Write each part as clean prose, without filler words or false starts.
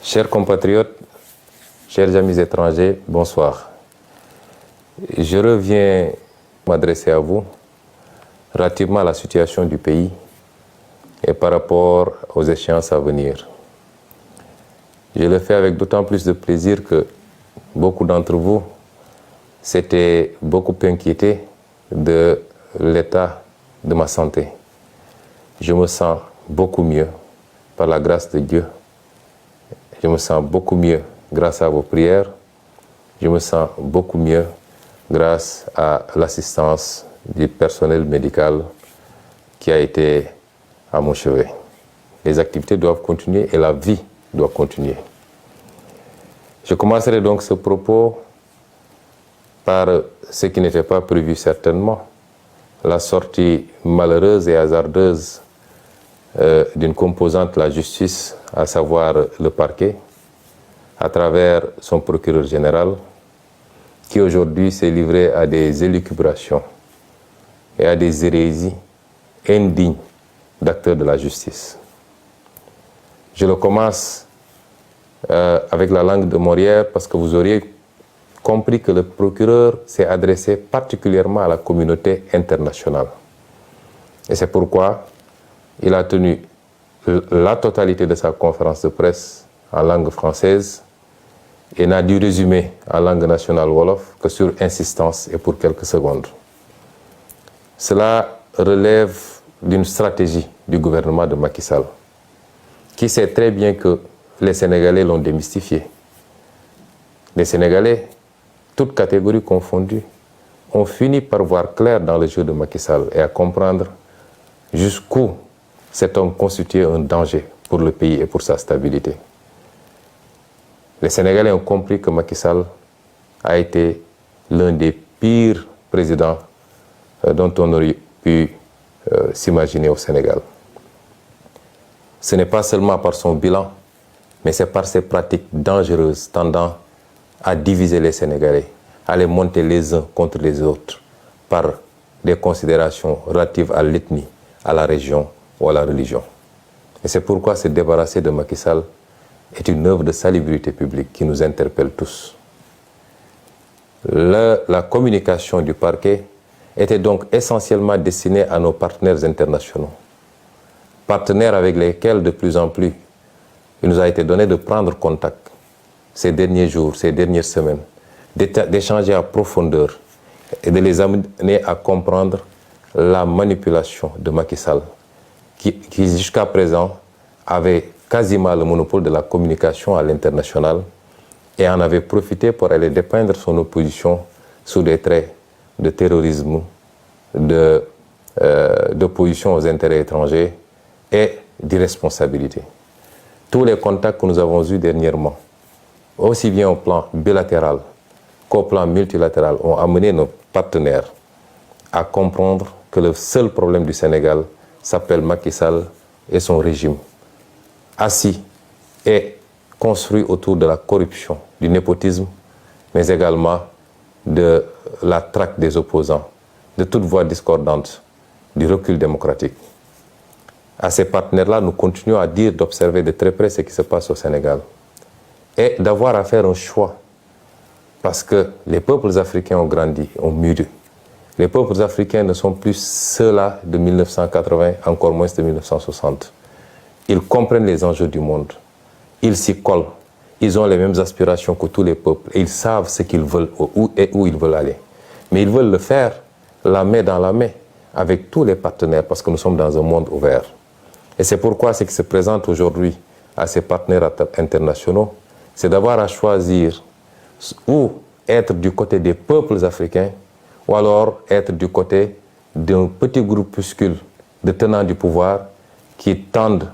Chers compatriotes, chers amis étrangers, bonsoir. Je reviens m'adresser à vous relativement à la situation du pays et par rapport aux échéances à venir. Je le fais avec d'autant plus de plaisir que beaucoup d'entre vous s'étaient beaucoup inquiétés de l'état de ma santé. Je me sens beaucoup mieux par la grâce de Dieu. Je me sens beaucoup mieux grâce à vos prières. Je me sens beaucoup mieux grâce à l'assistance du personnel médical qui a été à mon chevet. Les activités doivent continuer et la vie doit continuer. Je commencerai donc ce propos par ce qui n'était pas prévu certainement, la sortie malheureuse et hasardeuse d'une composante de la justice, à savoir le parquet, à travers son procureur général, qui aujourd'hui s'est livré à des élucubrations et à des hérésies indignes d'acteurs de la justice. Je le commence avec la langue de Molière parce que vous auriez compris que le procureur s'est adressé particulièrement à la communauté internationale. Et c'est pourquoi il a tenu la totalité de sa conférence de presse en langue française et n'a dû résumer en langue nationale wolof que sur insistance et pour quelques secondes. Cela relève d'une stratégie du gouvernement de Macky Sall, qui sait très bien que les Sénégalais l'ont démystifié. Les Sénégalais, toutes catégories confondues, ont fini par voir clair dans le jeu de Macky Sall et à comprendre jusqu'où cet homme constituait un danger pour le pays et pour sa stabilité. Les Sénégalais ont compris que Macky Sall a été l'un des pires présidents dont on aurait pu s'imaginer au Sénégal. Ce n'est pas seulement par son bilan, mais c'est par ses pratiques dangereuses tendant à diviser les Sénégalais, à les monter les uns contre les autres, par des considérations relatives à l'ethnie, à la région ou à la religion. Et c'est pourquoi se débarrasser de Macky Sall est une œuvre de salubrité publique qui nous interpelle tous. La communication du parquet était donc essentiellement destinée à nos partenaires internationaux, partenaires avec lesquels de plus en plus il nous a été donné de prendre contact ces derniers jours, ces dernières semaines, d'échanger à profondeur et de les amener à comprendre la manipulation de Macky Sall, qui jusqu'à présent avait quasiment le monopole de la communication à l'international et en avait profité pour aller dépeindre son opposition sous des traits de terrorisme, d'opposition aux intérêts étrangers et d'irresponsabilité. Tous les contacts que nous avons eus dernièrement, aussi bien au plan bilatéral qu'au plan multilatéral, ont amené nos partenaires à comprendre que le seul problème du Sénégal s'appelle Macky Sall et son régime, assis et construit autour de la corruption, du népotisme, mais également de la traque des opposants, de toute voix discordante, du recul démocratique. À ces partenaires-là, nous continuons à dire d'observer de très près ce qui se passe au Sénégal et d'avoir à faire un choix, parce que les peuples africains ont grandi, ont mûri. Les peuples africains ne sont plus ceux-là de 1980, encore moins de 1960. Ils comprennent les enjeux du monde, ils s'y collent, ils ont les mêmes aspirations que tous les peuples et ils savent ce qu'ils veulent et où ils veulent aller. Mais ils veulent le faire la main dans la main avec tous les partenaires parce que nous sommes dans un monde ouvert. Et c'est pourquoi ce qui se présente aujourd'hui à ces partenaires internationaux, c'est d'avoir à choisir ou être du côté des peuples africains ou alors être du côté d'un petit groupuscule de tenants du pouvoir qui tendent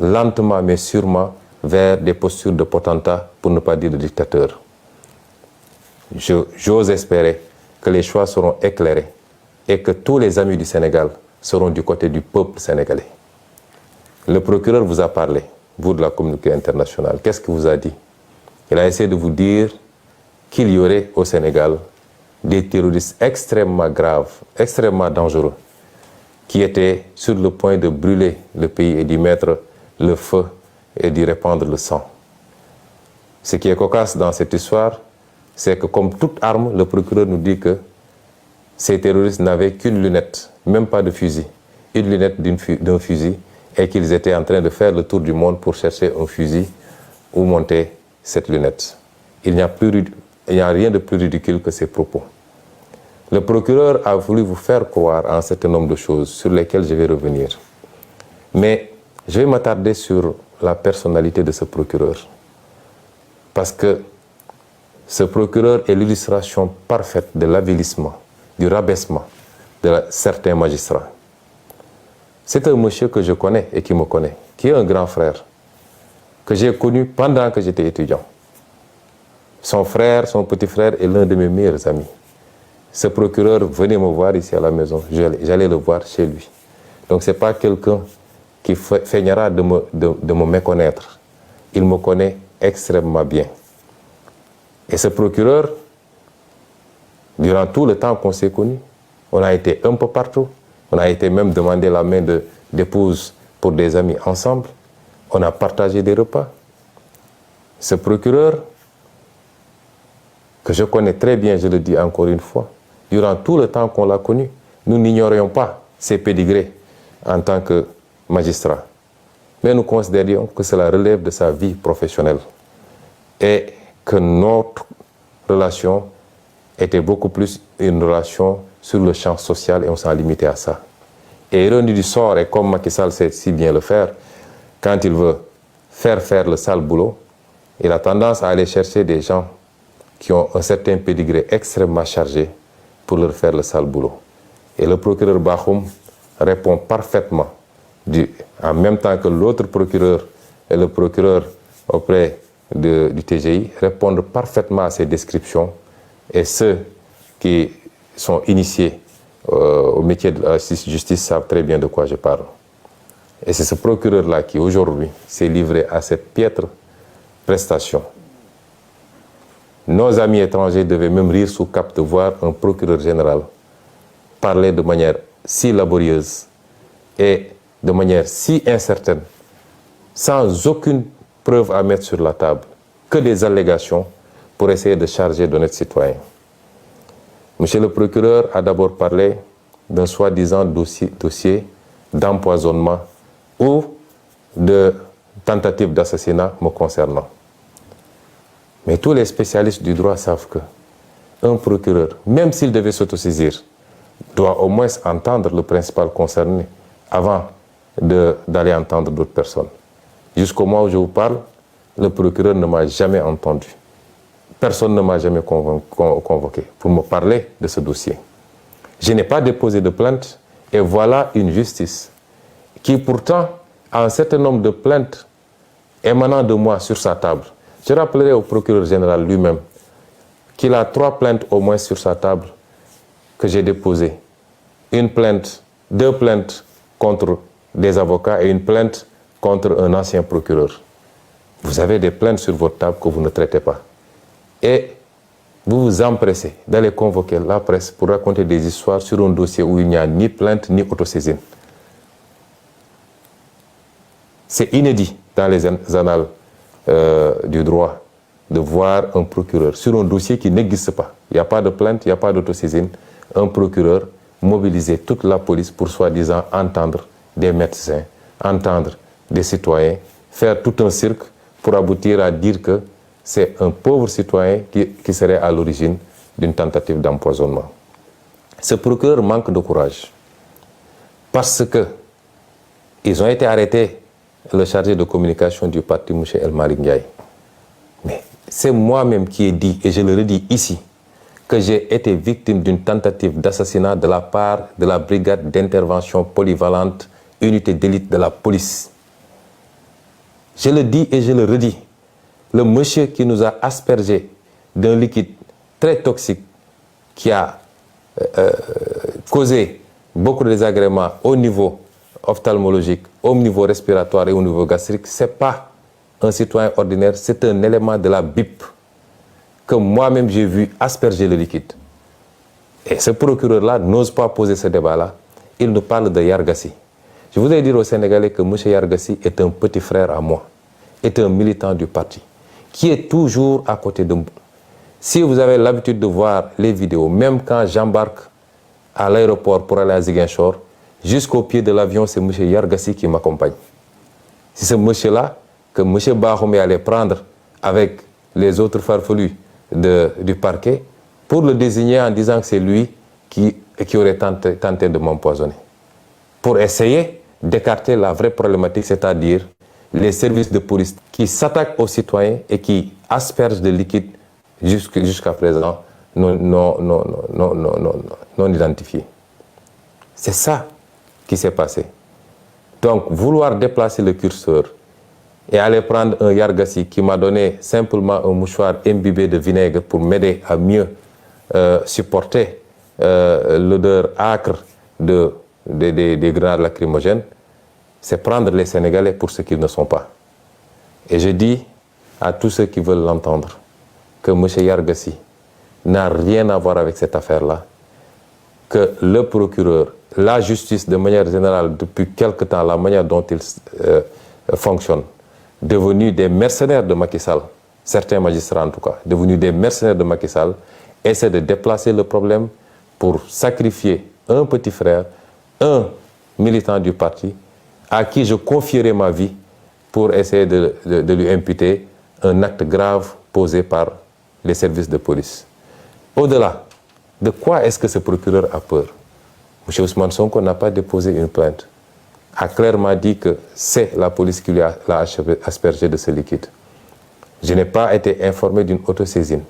lentement mais sûrement vers des postures de potentats, pour ne pas dire de dictateurs. J'ose espérer que les choix seront éclairés et que tous les amis du Sénégal seront du côté du peuple sénégalais. Le procureur vous a parlé, vous de la communauté internationale. Qu'est-ce qu'il vous a dit? Il a essayé de vous dire qu'il y aurait au Sénégal des terroristes extrêmement graves, extrêmement dangereux, qui étaient sur le point de brûler le pays et d'y mettre le feu et d'y répandre le sang. Ce qui est cocasse dans cette histoire, c'est que comme toute arme, le procureur nous dit que ces terroristes n'avaient qu'une lunette, même pas de fusil, une lunette d'un fusil, et qu'ils étaient en train de faire le tour du monde pour chercher un fusil où monter cette lunette. Il n'y a rien de plus ridicule que ces propos. Le procureur a voulu vous faire croire à un certain nombre de choses sur lesquelles je vais revenir. Mais je vais m'attarder sur la personnalité de ce procureur. Parce que ce procureur est l'illustration parfaite de l'avilissement, du rabaissement de certains magistrats. C'est un monsieur que je connais et qui me connaît, qui est un grand frère, que j'ai connu pendant que j'étais étudiant. Son frère, son petit frère est l'un de mes meilleurs amis. Ce procureur venait me voir ici à la maison, j'allais le voir chez lui. Donc ce n'est pas quelqu'un qui feignera de me méconnaître. Il me connaît extrêmement bien. Et ce procureur, durant tout le temps qu'on s'est connus, on a été un peu partout. On a été même demander la main d'épouse pour des amis ensemble. On a partagé des repas. Ce procureur, que je connais très bien, je le dis encore une fois, durant tout le temps qu'on l'a connu, nous n'ignorions pas ses pédigrés en tant que magistrat. Mais nous considérions que cela relève de sa vie professionnelle et que notre relation était beaucoup plus une relation sur le champ social et on s'en limitait à ça. Et ironie du sort, et comme Macky Sall sait si bien le faire, quand il veut faire le sale boulot, il a tendance à aller chercher des gens qui ont un certain pédigré extrêmement chargé pour leur faire le sale boulot. Et le procureur Bakhoum répond parfaitement, en même temps que l'autre procureur et le procureur auprès du TGI répondent parfaitement à ces descriptions. Et ceux qui sont initiés au métier de la justice savent très bien de quoi je parle. Et c'est ce procureur-là qui, aujourd'hui, s'est livré à cette piètre prestation. Nos amis étrangers devaient même rire sous cap de voir un procureur général parler de manière si laborieuse et de manière si incertaine, sans aucune preuve à mettre sur la table, que des allégations pour essayer de charger d'honnêtes citoyens. Monsieur le procureur a d'abord parlé d'un soi-disant dossier d'empoisonnement ou de tentative d'assassinat me concernant. Mais tous les spécialistes du droit savent qu'un procureur, même s'il devait s'autosaisir, doit au moins entendre le principal concerné avant d'aller entendre d'autres personnes. Jusqu'au moment où je vous parle, le procureur ne m'a jamais entendu. Personne ne m'a jamais convoqué pour me parler de ce dossier. Je n'ai pas déposé de plainte et voilà une justice qui pourtant a un certain nombre de plaintes émanant de moi sur sa table. Je rappellerai au procureur général lui-même qu'il a 3 plaintes au moins sur sa table que j'ai déposées. Une plainte, 2 plaintes contre des avocats et une plainte contre un ancien procureur. Vous avez des plaintes sur votre table que vous ne traitez pas. Et vous vous empressez d'aller convoquer la presse pour raconter des histoires sur un dossier où il n'y a ni plainte ni autosaisine. C'est inédit dans les annales du droit de voir un procureur sur un dossier qui n'existe pas. Il n'y a pas de plainte, il n'y a pas d'autosaisine. Un procureur mobiliser toute la police pour soi-disant entendre des médecins, entendre des citoyens, faire tout un cirque pour aboutir à dire que c'est un pauvre citoyen qui serait à l'origine d'une tentative d'empoisonnement. Ce procureur manque de courage parce que ils ont été arrêtés, le chargé de communication du parti, M. El Malick Ndiaye. Mais c'est moi-même qui ai dit, et je le redis ici, que j'ai été victime d'une tentative d'assassinat de la part de la brigade d'intervention polyvalente, unité d'élite de la police. Je le dis et je le redis. Le monsieur qui nous a aspergé d'un liquide très toxique qui a causé beaucoup de désagréments au niveau ophtalmologique, au niveau respiratoire et au niveau gastrique, ce n'est pas un citoyen ordinaire, c'est un élément de la BIP que moi-même j'ai vu asperger le liquide. Et ce procureur-là n'ose pas poser ce débat-là. Il nous parle de Yargassi. Je voudrais dire aux Sénégalais que M. Yargassi est un petit frère à moi, est un militant du parti, qui est toujours à côté de vous. Si vous avez l'habitude de voir les vidéos, même quand j'embarque à l'aéroport pour aller à Ziguinchor, jusqu'au pied de l'avion, c'est M. Yargassi qui m'accompagne. C'est ce monsieur-là que M. Bahoumé allait prendre avec les autres farfelus du parquet pour le désigner en disant que c'est lui qui aurait tenté de m'empoisonner. Pour essayer d'écarter la vraie problématique, c'est-à-dire les services de police qui s'attaquent aux citoyens et qui aspergent de liquide jusqu'à présent non identifiés. C'est ça qui s'est passé. Donc, vouloir déplacer le curseur et aller prendre un Yargassi qui m'a donné simplement un mouchoir imbibé de vinaigre pour m'aider à mieux supporter l'odeur âcre des grenades lacrymogènes, c'est prendre les Sénégalais pour ce qu'ils ne sont pas. Et je dis à tous ceux qui veulent l'entendre que M. Yargassi n'a rien à voir avec cette affaire-là, que le procureur, la justice de manière générale, depuis quelque temps, la manière dont ils fonctionnent, devenus des mercenaires de Macky Sall, certains magistrats en tout cas, devenus des mercenaires de Macky Sall, essaient de déplacer le problème pour sacrifier un petit frère, un militant du parti, à qui je confierai ma vie pour essayer de lui imputer un acte grave posé par les services de police. Au-delà, de quoi est-ce que ce procureur a peur? M. Ousmane Sonko n'a pas déposé une plainte, a clairement dit que c'est la police qui l'a aspergé de ce liquide. Je n'ai pas été informé d'une autosaisine.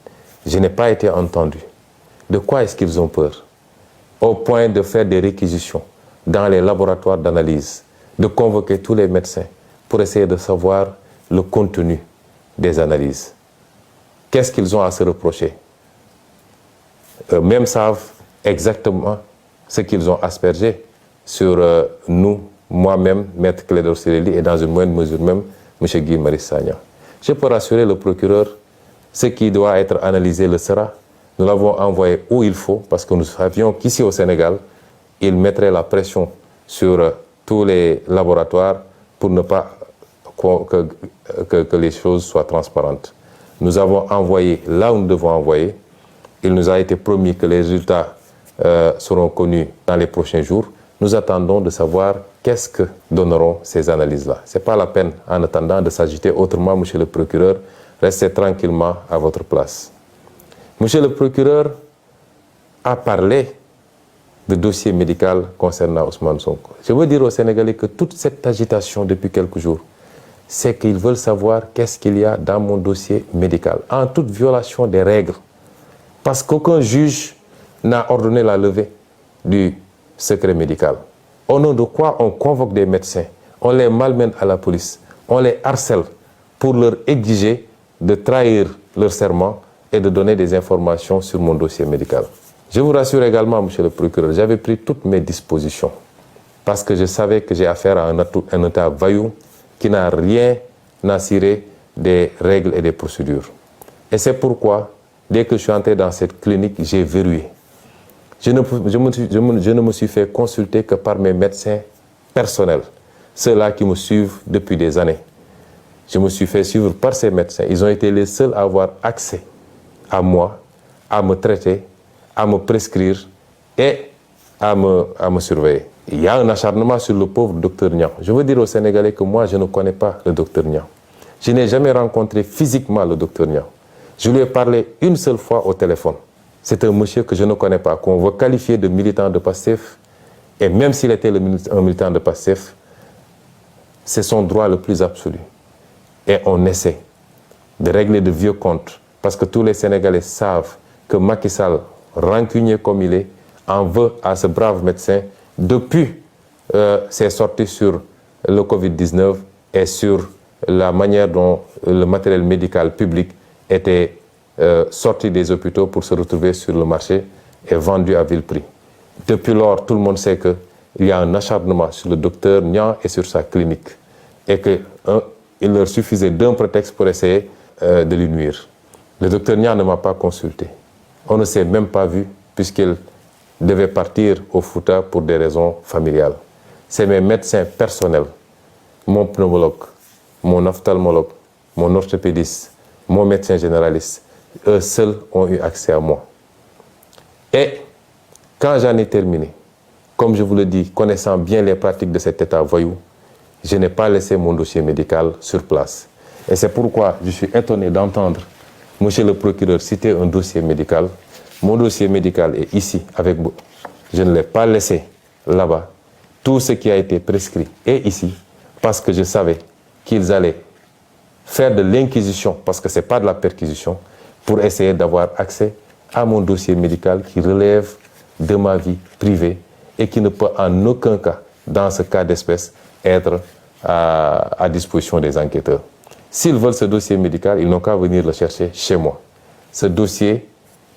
Je n'ai pas été entendu. De quoi est-ce qu'ils ont peur? Au point de faire des réquisitions dans les laboratoires d'analyse, de convoquer tous les médecins pour essayer de savoir le contenu des analyses. Qu'est-ce qu'ils ont à se reprocher? Eux-mêmes savent exactement ce qu'ils ont aspergé sur nous, moi-même, Maître Clédor Ciré Ly, et dans une moindre mesure même, M. Guy Marius Sagna. Je peux rassurer le procureur, ce qui doit être analysé le sera. Nous l'avons envoyé où il faut, parce que nous savions qu'ici au Sénégal, il mettrait la pression sur tous les laboratoires pour ne pas que les choses soient transparentes. Nous avons envoyé là où nous devons envoyer. Il nous a été promis que les résultats seront connus dans les prochains jours. Nous attendons de savoir qu'est-ce que donneront ces analyses-là. Ce n'est pas la peine, en attendant, de s'agiter autrement, monsieur le procureur. Restez tranquillement à votre place. Monsieur le procureur a parlé de dossier médical concernant Ousmane Sonko. Je veux dire aux Sénégalais que toute cette agitation depuis quelques jours, c'est qu'ils veulent savoir qu'est-ce qu'il y a dans mon dossier médical, en toute violation des règles. Parce qu'aucun juge n'a ordonné la levée du secret médical. Au nom de quoi on convoque des médecins, on les malmène à la police, on les harcèle pour leur exiger de trahir leur serment et de donner des informations sur mon dossier médical. Je vous rassure également, monsieur le procureur, j'avais pris toutes mes dispositions parce que je savais que j'ai affaire à un État vaillou qui n'a rien à cirer des règles et des procédures. Et c'est pourquoi, dès que je suis entré dans cette clinique, j'ai verrouillé. Je ne me suis fait consulter que par mes médecins personnels, ceux-là qui me suivent depuis des années. Je me suis fait suivre par ces médecins. Ils ont été les seuls à avoir accès à moi, à me traiter, à me prescrire et à me surveiller. Il y a un acharnement sur le pauvre docteur Niang. Je veux dire aux Sénégalais que moi, je ne connais pas le docteur Niang. Je n'ai jamais rencontré physiquement le docteur Niang. Je lui ai parlé une seule fois au téléphone. C'est un monsieur que je ne connais pas, qu'on veut qualifier de militant de Pastef. Et même s'il était un militant de Pastef, c'est son droit le plus absolu. Et on essaie de régler de vieux comptes. Parce que tous les Sénégalais savent que Macky Sall, rancunier comme il est, en veut à ce brave médecin depuis ses sorties sur le Covid-19 et sur la manière dont le matériel médical public était sorti des hôpitaux pour se retrouver sur le marché et vendu à vil prix. Depuis lors, tout le monde sait qu'il y a un acharnement sur le docteur Niang et sur sa clinique et qu'il leur suffisait d'un prétexte pour essayer de lui nuire. Le docteur Niang ne m'a pas consulté. On ne s'est même pas vu puisqu'il devait partir au Fouta pour des raisons familiales. C'est mes médecins personnels, mon pneumologue, mon ophtalmologue, mon orthopédiste, mon médecin généraliste, eux seuls ont eu accès à moi. Et quand j'en ai terminé, comme je vous le dis, connaissant bien les pratiques de cet État voyou, je n'ai pas laissé mon dossier médical sur place. Et c'est pourquoi je suis étonné d'entendre monsieur le procureur citer un dossier médical. Mon dossier médical est ici avec vous. Je ne l'ai pas laissé là-bas. Tout ce qui a été prescrit est ici parce que je savais qu'ils allaient faire de l'inquisition, parce que ce n'est pas de la perquisition, pour essayer d'avoir accès à mon dossier médical qui relève de ma vie privée et qui ne peut en aucun cas, dans ce cas d'espèce, être à disposition des enquêteurs. S'ils veulent ce dossier médical, ils n'ont qu'à venir le chercher chez moi. Ce dossier,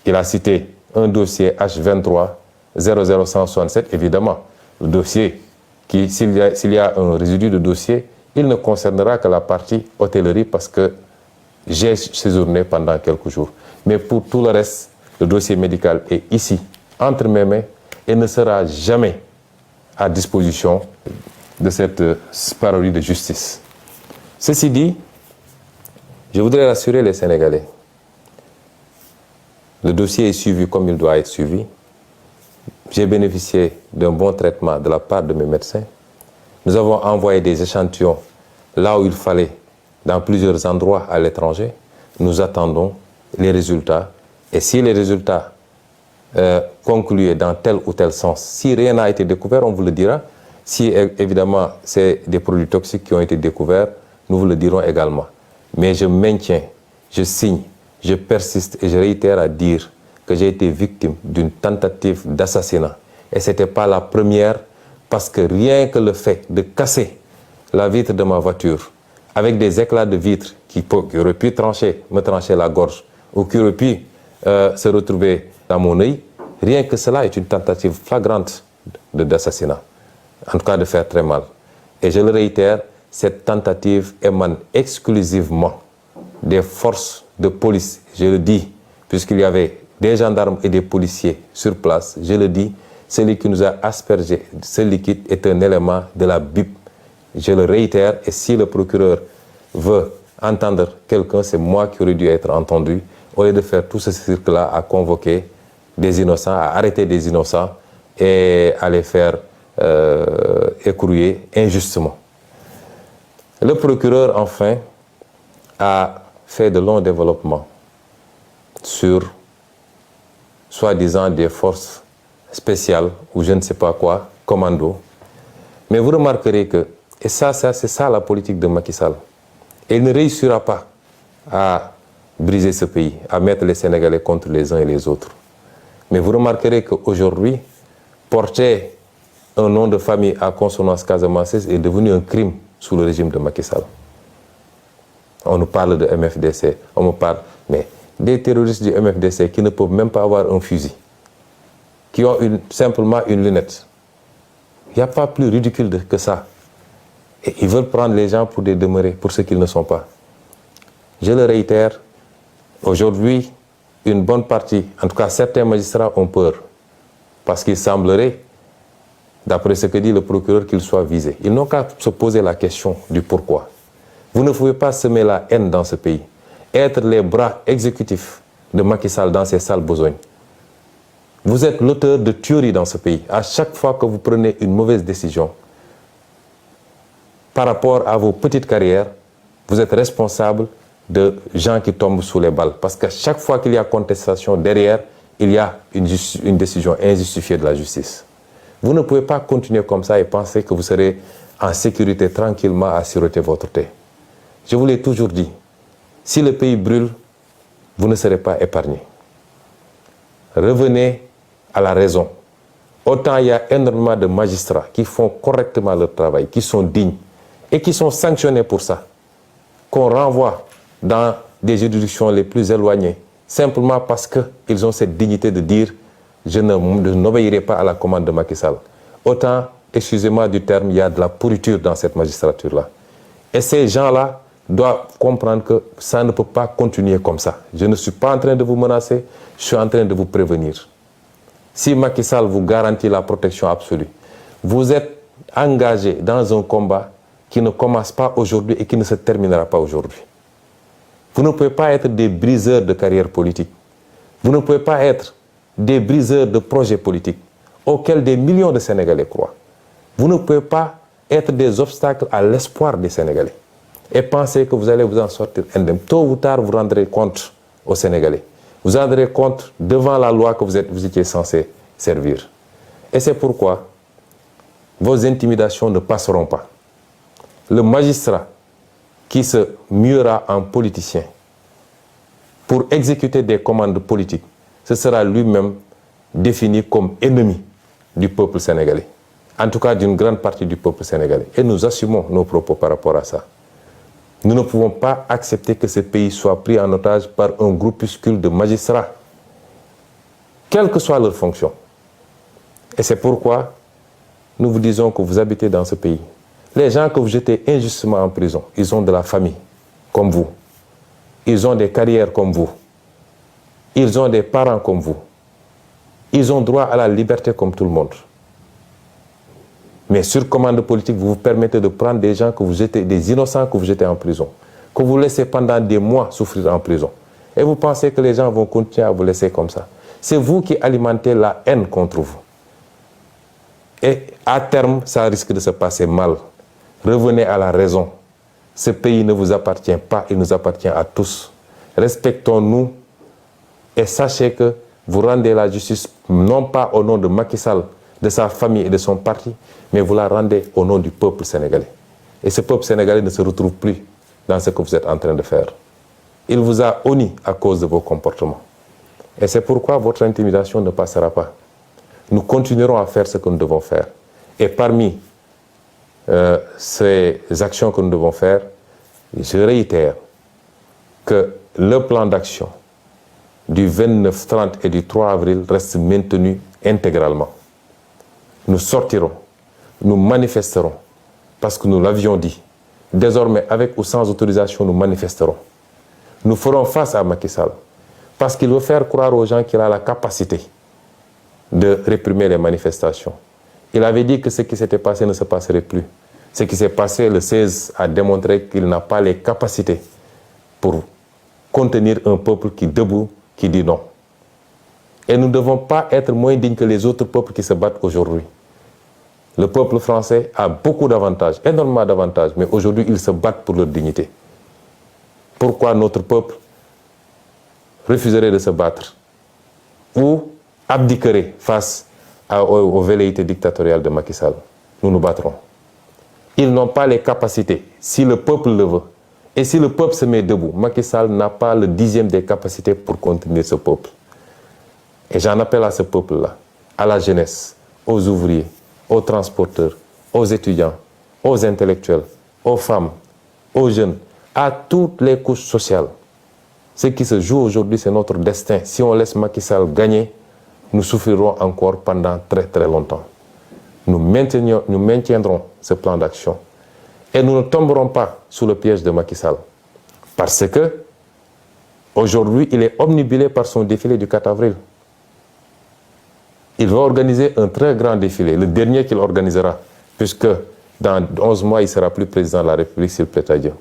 il a cité un dossier H23 00167, évidemment. Le dossier, s'il y a un résidu de dossier, il ne concernera que la partie hôtellerie parce que j'ai séjourné pendant quelques jours. Mais pour tout le reste, le dossier médical est ici, entre mes mains, et ne sera jamais à disposition de cette parodie de justice. Ceci dit, je voudrais rassurer les Sénégalais. Le dossier est suivi comme il doit être suivi. J'ai bénéficié d'un bon traitement de la part de mes médecins. Nous avons envoyé des échantillons là où il fallait, dans plusieurs endroits à l'étranger. Nous attendons les résultats. Et si les résultats concluent dans tel ou tel sens, si rien n'a été découvert, on vous le dira. Si évidemment c'est des produits toxiques qui ont été découverts, nous vous le dirons également. Mais je maintiens, je signe, je persiste et je réitère à dire que j'ai été victime d'une tentative d'assassinat. Et ce n'était pas la première, parce que rien que le fait de casser la vitre de ma voiture avec des éclats de vitre qui auraient pu me trancher la gorge ou qui auraient pu se retrouver dans mon œil, rien que cela est une tentative flagrante d'assassinat. En tout cas de faire très mal. Et je le réitère, cette tentative émane exclusivement des forces de police. Je le dis, puisqu'il y avait des gendarmes et des policiers sur place, je le dis, celui qui nous a aspergé ce liquide est un élément de la BIP. Je le réitère, et si le procureur veut entendre quelqu'un, c'est moi qui aurais dû être entendu, au lieu de faire tout ce cirque-là à convoquer des innocents, à arrêter des innocents et à les faire écrouiller injustement. Le procureur, enfin, a fait de longs développements sur, soi-disant, des forces spéciales, ou je ne sais pas quoi, commando. Mais vous remarquerez que, et ça c'est ça la politique de Macky Sall, il ne réussira pas à briser ce pays, à mettre les Sénégalais contre les uns et les autres. Mais vous remarquerez qu'aujourd'hui, porter un nom de famille à consonance casamançaise est devenu un crime sous le régime de Macky Sall. On nous parle de MFDC, on me parle, mais des terroristes du MFDC qui ne peuvent même pas avoir un fusil, qui ont simplement une lunette. Il n'y a pas plus ridicule que ça. Et ils veulent prendre les gens pour des demeurés, pour ce qu'ils ne sont pas. Je le réitère, aujourd'hui, une bonne partie, en tout cas certains magistrats ont peur, parce qu'il semblerait, d'après ce que dit le procureur, qu'ils soient visés. Ils n'ont qu'à se poser la question du pourquoi. Vous ne pouvez pas semer la haine dans ce pays, être les bras exécutifs de Macky Sall dans ses sales besognes. Vous êtes l'auteur de tueries dans ce pays. À chaque fois que vous prenez une mauvaise décision, par rapport à vos petites carrières, vous êtes responsable de gens qui tombent sous les balles. Parce qu'à chaque fois qu'il y a contestation derrière, il y a une décision injustifiée de la justice. Vous ne pouvez pas continuer comme ça et penser que vous serez en sécurité tranquillement à siroter votre thé. Je vous l'ai toujours dit, si le pays brûle, vous ne serez pas épargné. Revenez à la raison. Autant il y a énormément de magistrats qui font correctement leur travail, qui sont dignes et qui sont sanctionnés pour ça, qu'on renvoie dans des juridictions les plus éloignées, simplement parce qu'ils ont cette dignité de dire « je n'obéirai pas à la commande de Macky Sall ». Autant, excusez-moi du terme, il y a de la pourriture dans cette magistrature-là. Et ces gens-là doivent comprendre que ça ne peut pas continuer comme ça. Je ne suis pas en train de vous menacer, je suis en train de vous prévenir. Si Macky Sall vous garantit la protection absolue, vous êtes engagé dans un combat qui ne commence pas aujourd'hui et qui ne se terminera pas aujourd'hui. Vous ne pouvez pas être des briseurs de carrière politique. Vous ne pouvez pas être des briseurs de projets politiques auxquels des millions de Sénégalais croient. Vous ne pouvez pas être des obstacles à l'espoir des Sénégalais et penser que vous allez vous en sortir indemne. Tôt ou tard, vous rendrez compte aux Sénégalais. Vous rendrez compte devant la loi que vous étiez censé servir. Et c'est pourquoi vos intimidations ne passeront pas. Le magistrat qui se muera en politicien pour exécuter des commandes politiques, ce sera lui-même défini comme ennemi du peuple sénégalais. En tout cas, d'une grande partie du peuple sénégalais. Et nous assumons nos propos par rapport à ça. Nous ne pouvons pas accepter que ce pays soit pris en otage par un groupuscule de magistrats, quelle que soit leur fonction. Et c'est pourquoi nous vous disons que vous habitez dans ce pays. Les gens que vous jetez injustement en prison, ils ont de la famille, comme vous. Ils ont des carrières comme vous. Ils ont des parents comme vous. Ils ont droit à la liberté comme tout le monde. Mais sur commande politique, vous vous permettez de prendre des gens que vous jetez, des innocents que vous jetez en prison, que vous laissez pendant des mois souffrir en prison. Et vous pensez que les gens vont continuer à vous laisser comme ça. C'est vous qui alimentez la haine contre vous. Et à terme, ça risque de se passer mal. Revenez à la raison. Ce pays ne vous appartient pas, il nous appartient à tous. Respectons-nous et sachez que vous rendez la justice non pas au nom de Macky Sall, de sa famille et de son parti, mais vous la rendez au nom du peuple sénégalais. Et ce peuple sénégalais ne se retrouve plus dans ce que vous êtes en train de faire. Il vous a honni à cause de vos comportements. Et c'est pourquoi votre intimidation ne passera pas. Nous continuerons à faire ce que nous devons faire. Et parmi ces actions que nous devons faire, je réitère que le plan d'action du 29, 30 et du 3 avril reste maintenu intégralement. Nous sortirons, nous manifesterons, parce que nous l'avions dit. Désormais, avec ou sans autorisation, nous manifesterons. Nous ferons face à Macky Sall, parce qu'il veut faire croire aux gens qu'il a la capacité de réprimer les manifestations. Il avait dit que ce qui s'était passé ne se passerait plus. Ce qui s'est passé le 16 a démontré qu'il n'a pas les capacités pour contenir un peuple qui debout, qui dit non. Et nous ne devons pas être moins dignes que les autres peuples qui se battent aujourd'hui. Le peuple français a beaucoup d'avantages, énormément d'avantages, mais aujourd'hui, ils se battent pour leur dignité. Pourquoi notre peuple refuserait de se battre ou abdiquerait face aux velléités dictatoriales de Macky Sall? Nous nous battrons. Ils n'ont pas les capacités, si le peuple le veut. Et si le peuple se met debout, Macky Sall n'a pas le 10e des capacités pour contenir ce peuple. Et j'en appelle à ce peuple-là, à la jeunesse, aux ouvriers, aux transporteurs, aux étudiants, aux intellectuels, aux femmes, aux jeunes, à toutes les couches sociales. Ce qui se joue aujourd'hui, c'est notre destin. Si on laisse Macky Sall gagner, nous souffrirons encore pendant très très longtemps. Nous maintiendrons ce plan d'action. Et nous ne tomberons pas sous le piège de Macky Sall. Parce que, aujourd'hui, il est omnibulé par son défilé du 4 avril. Il va organiser un très grand défilé, le dernier qu'il organisera, puisque dans 11 mois, il ne sera plus président de la République s'il plaît à Dieu.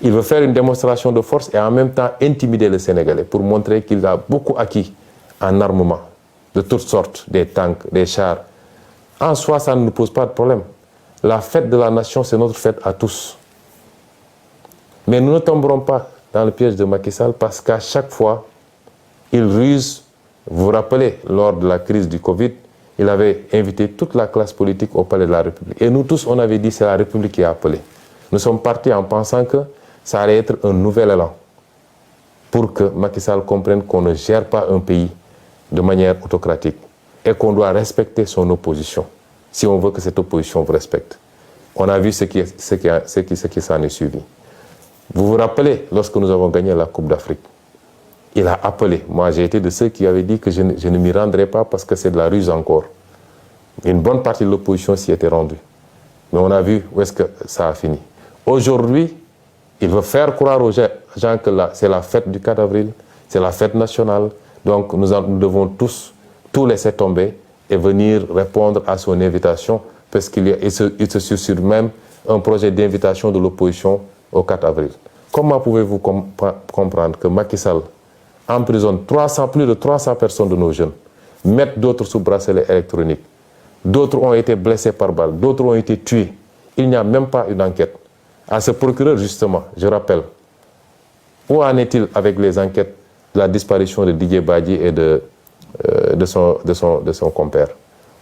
Il veut faire une démonstration de force et en même temps intimider le Sénégalais pour montrer qu'il a beaucoup acquis en armement, de toutes sortes, des tanks, des chars. En soi, ça ne nous pose pas de problème. La fête de la nation, c'est notre fête à tous. Mais nous ne tomberons pas dans le piège de Macky Sall parce qu'à chaque fois, il ruse. Vous vous rappelez, lors de la crise du Covid, il avait invité toute la classe politique au palais de la République. Et nous tous, on avait dit c'est la République qui a appelé. Nous sommes partis en pensant que ça allait être un nouvel élan pour que Macky Sall comprenne qu'on ne gère pas un pays de manière autocratique et qu'on doit respecter son opposition si on veut que cette opposition vous respecte. On a vu ce qui s'en est suivi. Vous vous rappelez, lorsque nous avons gagné la Coupe d'Afrique, il a appelé. Moi, j'ai été de ceux qui avaient dit que je ne m'y rendrai pas parce que c'est de la ruse encore. Une bonne partie de l'opposition s'y était rendue. Mais on a vu où est-ce que ça a fini. Aujourd'hui, il veut faire croire aux gens que c'est la fête du 4 avril, c'est la fête nationale. Donc, nous devons tous tout laisser tomber et venir répondre à son invitation parce qu'il se susurre même un projet d'invitation de l'opposition au 4 avril. Comment pouvez-vous comprendre que Macky Sall emprisonne plus de 300 personnes de nos jeunes, mettent d'autres sous bracelet électronique, d'autres ont été blessés par balle, d'autres ont été tués. Il n'y a même pas une enquête. À ce procureur, justement, je rappelle, où en est-il avec les enquêtes de la disparition de Didier Badji et de son compère?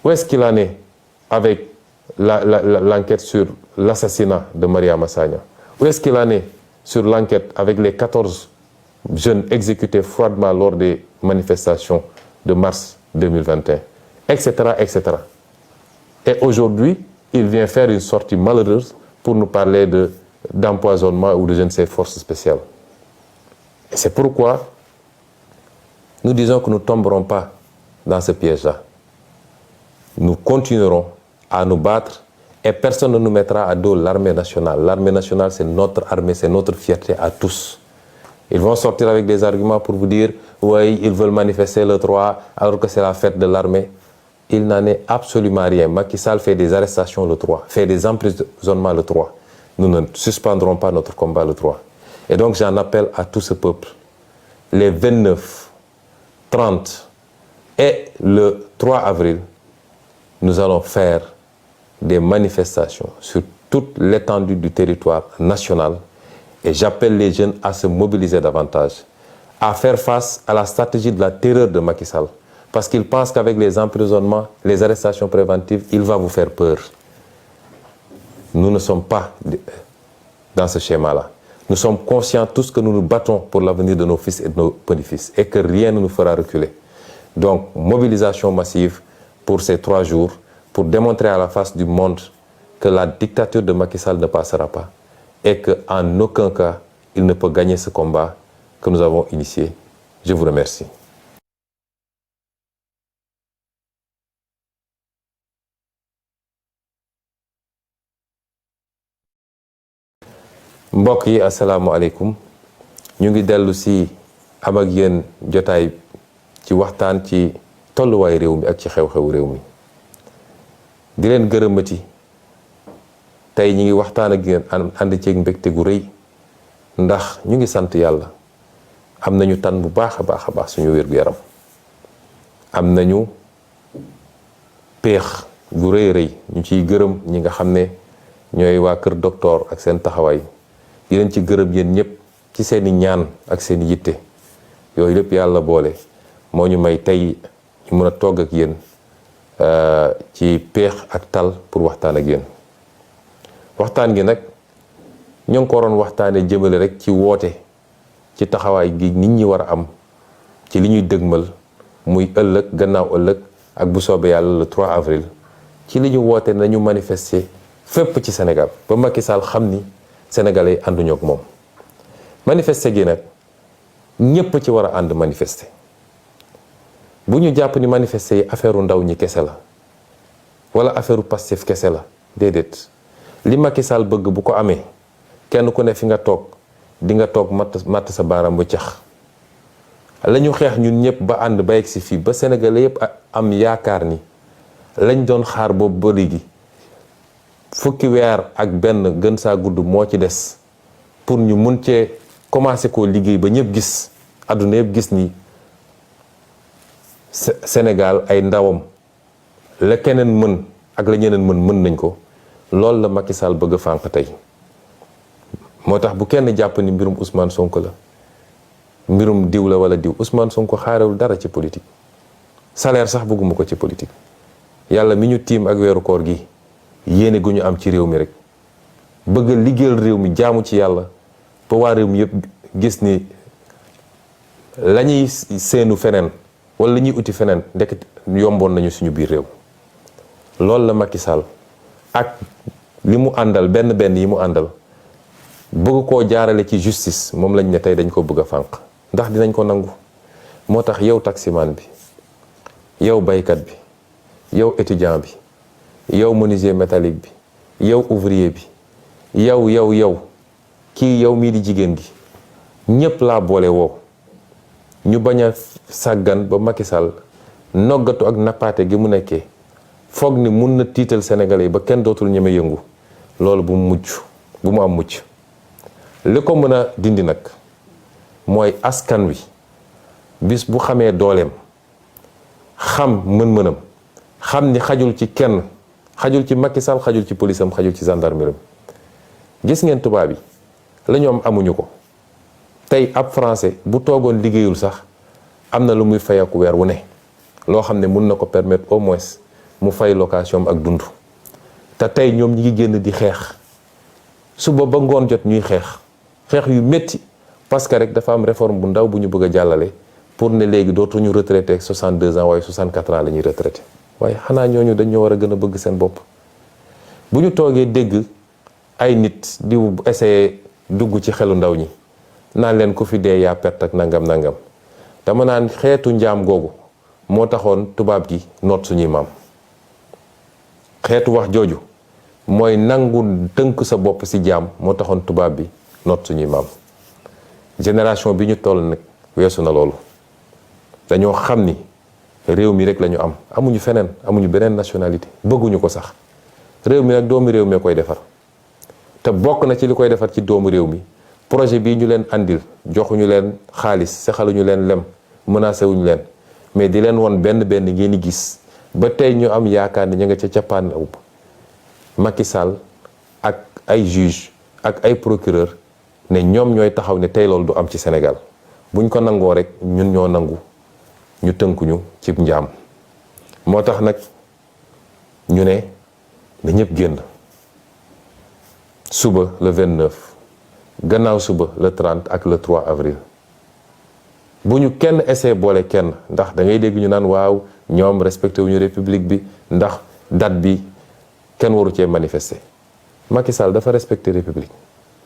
Où est-ce qu'il en est avec l'enquête sur l'assassinat de Mariama Sagna? Où est-ce qu'il en est sur l'enquête avec les 14 jeunes exécutés froidement lors des manifestations de mars 2021, etc., etc. Et aujourd'hui, il vient faire une sortie malheureuse pour nous parler d'empoisonnement ou de je ne sais forces spéciales. Et c'est pourquoi nous disons que nous ne tomberons pas dans ce piège-là. Nous continuerons à nous battre et personne ne nous mettra à dos l'armée nationale. L'armée nationale, c'est notre armée, c'est notre fierté à tous. Ils vont sortir avec des arguments pour vous dire « oui, ils veulent manifester le 3 alors que c'est la fête de l'armée ». Il n'en est absolument rien. Macky Sall fait des arrestations le 3, fait des emprisonnements le 3. Nous ne suspendrons pas notre combat le 3. Et donc j'en appelle à tout ce peuple. Les 29, 30 et le 3 avril, nous allons faire des manifestations sur toute l'étendue du territoire national. Et j'appelle les jeunes à se mobiliser davantage, à faire face à la stratégie de la terreur de Macky Sall. Parce qu'il pense qu'avec les emprisonnements, les arrestations préventives, il va vous faire peur. Nous ne sommes pas dans ce schéma-là. Nous sommes conscients tous que nous nous battons pour l'avenir de nos fils et de nos petits-fils et que rien ne nous fera reculer. Donc, mobilisation massive pour ces 3 jours, pour démontrer à la face du monde que la dictature de Macky Sall ne passera pas et qu'en aucun cas, il ne peut gagner ce combat que nous avons initié. Je vous remercie. mbokk yi asalaamaaleykum ñu ngi dellu si am ak yéen jotaay ci waxtaan ci tolluwaay réew mi ak ci xew-xewu réew mi di leen gërëmati tey ñu ngi waxtaan ak yéen ànd ceeg mbégte gu rëy ndax ñu ngi sant yàlla am nañu tan bu baax a baax suñu wér-gu-yaram am nañu péex gu rëy ñu ciy gërëm ñi nga xam ne ñooy waa kër docteur ak seen taxawaay di leen ci gërëm yéen ñëpp ci seeni ñaan ak seeni yitte yooyu lépp yàlla boole moo ñu may tey ñu mën a togg ak yéen ci péex ak tal pour waxtaan ak yéen waxtaan gi nag ñoo ngi ko waroon waxtaane jëmale rek ci woote ci taxawaay gi nit ñi war a am ci li ñuy dëgmal muy ëllëg gannaaw ëllëg ak bu soobee yàlla le 3 avril ci li ñu woote nañu manifester fépp ci Sénégal ba Macky Sall xam ni Sénégalais yi ànduñu ak moom manifester gi nag ñépp ci war a ànd manifester bu ñu jàpp ni manifester yi affaire ndaw ñi kese la wala affaire Pastef kese la déedéet li Macky Sall bëgg bu ko amee kenn ku ne fi nga toog di nga toog matt sa baaraam bu cax la ñu xeex ñun ñëpp ba ànd ba yegg si fii ba Sénégalais yëpp am yaakaar ni lañ doon xaar boobu ba léegi fukki weer ak benn gën saa gudd moo ci des pour ñu mun cee commencé koo liggéey ba ñëpp gis àdduna yëpp gis ni Sénégal ay ndawam la keneen mën ak la ñeneen mën nañ ko loolu la Macky Sall bëgg a fànq tey moo tax bu kenn jàpp ni mbirum Ousmane Sonko la mbirum diw la wala diw Ousmane Sonko xaarewul dara ci politique salaire sax bëgguma ko ci politique yàlla mi ñu tiim ak weeru koor gi yéene gu ñu am ci réew mi rek bëgg a liggéeyal réew mi jaamu ci yàlla ba waa réew mi yëpp gis ni la ñuy seenu feneen wala la ñuy uti feneen ndekk yomboon nañu suñu biir réew loolu la Macky Sall ak li mu àndal benn yi mu àndal bëgg koo jaarale ci justice moom lañ ne tey dañ ko bëgg a fànq ndax dinañ ko nangu moo tax yow taximan bi yow baykat bi yow étudiant bi yow menuisier métallique bi yow ouvrier bi yow kii yow mii di jigéen gi ñépp laa boole woo ñu bañ a sàggan ba Macky Sall noggatu ak nappaate gi mu nekkee foog ni mun na tiital Sénégalais yi ba kenn dootul ñeme yëngu loolu bu mu am mucc li ko mën a dindi nag mooy askan wi bis bu xamee dooleem xam mën-mënam xam ni xajul ci kenn, xajul ci Macky Sall, xajul ci police am, xajul ci gendarmerie am. gis ngeen tubaab yi la ñu am amuñu ko. tey ab français bu toogoon liggéeyul sax am na lu muy fayeeku weer wu ne loo xam ne mun na ko permettre au moins mu fay location ak dund. te tey ñoom ñi ngi génn di xeex suba ba ngoon jot ñuy xeex yu métti parce que rek dafa am réforme bu ndaw bu ñu bëgg a jàllale pour ne léegi dootuñu retraité ak 62 ans waaye 64 ans la ñuy retraité. waaye xanaa ñooñu dañoo war a gën a bëgg seen bopp. bu ñu toogee dégg ay nit di essayer dugg ci xelu ndaw ñi naan leen ku fi dee yaa perte ak nangam dama naan xeetu njaam googu moo taxoon tubaab gi noot suñuy maam. xeetu wax jooju mooy nangu tënk sa bopp ci jaam moo taxoon tubaab bi noot suñuy maam. génération bi ñu toll nag weesu na loolu dañoo xam ni réew mi rek la ñu am amuñu feneen, amuñu beneen nationalité, bëgguñu ko sax. réew mi nag doomu réew mi koy defar te bokk na ci li koy defar ci doomu réew mi projet bii ñu leen andil joxuñu leen xaalis sexaluñu leen lem menacé wuñu leen mais di leen won benn ngeen di gis ba tey ñu am yaakaar ni ñu nga ca cappaandaw Macky Sall ak ay juge ak ay procureur ne ñoom ñooy taxaw ne tey loolu du am ci Sénégal buñ ko nangoo rek ñun ñoo nangu ñu tënkuñu ci njaam. moo tax nag ñu ne na ñëpp génn suba le 29 gannaaw suba le 30 ak le 3 avril bu ñu kenn essayé boole kenn ndax da ngay dégg ñu naan waaw ñoom respecté wuñu république bi ndax date bi kenn waru cee manifester. Macky Sall dafa respecté république.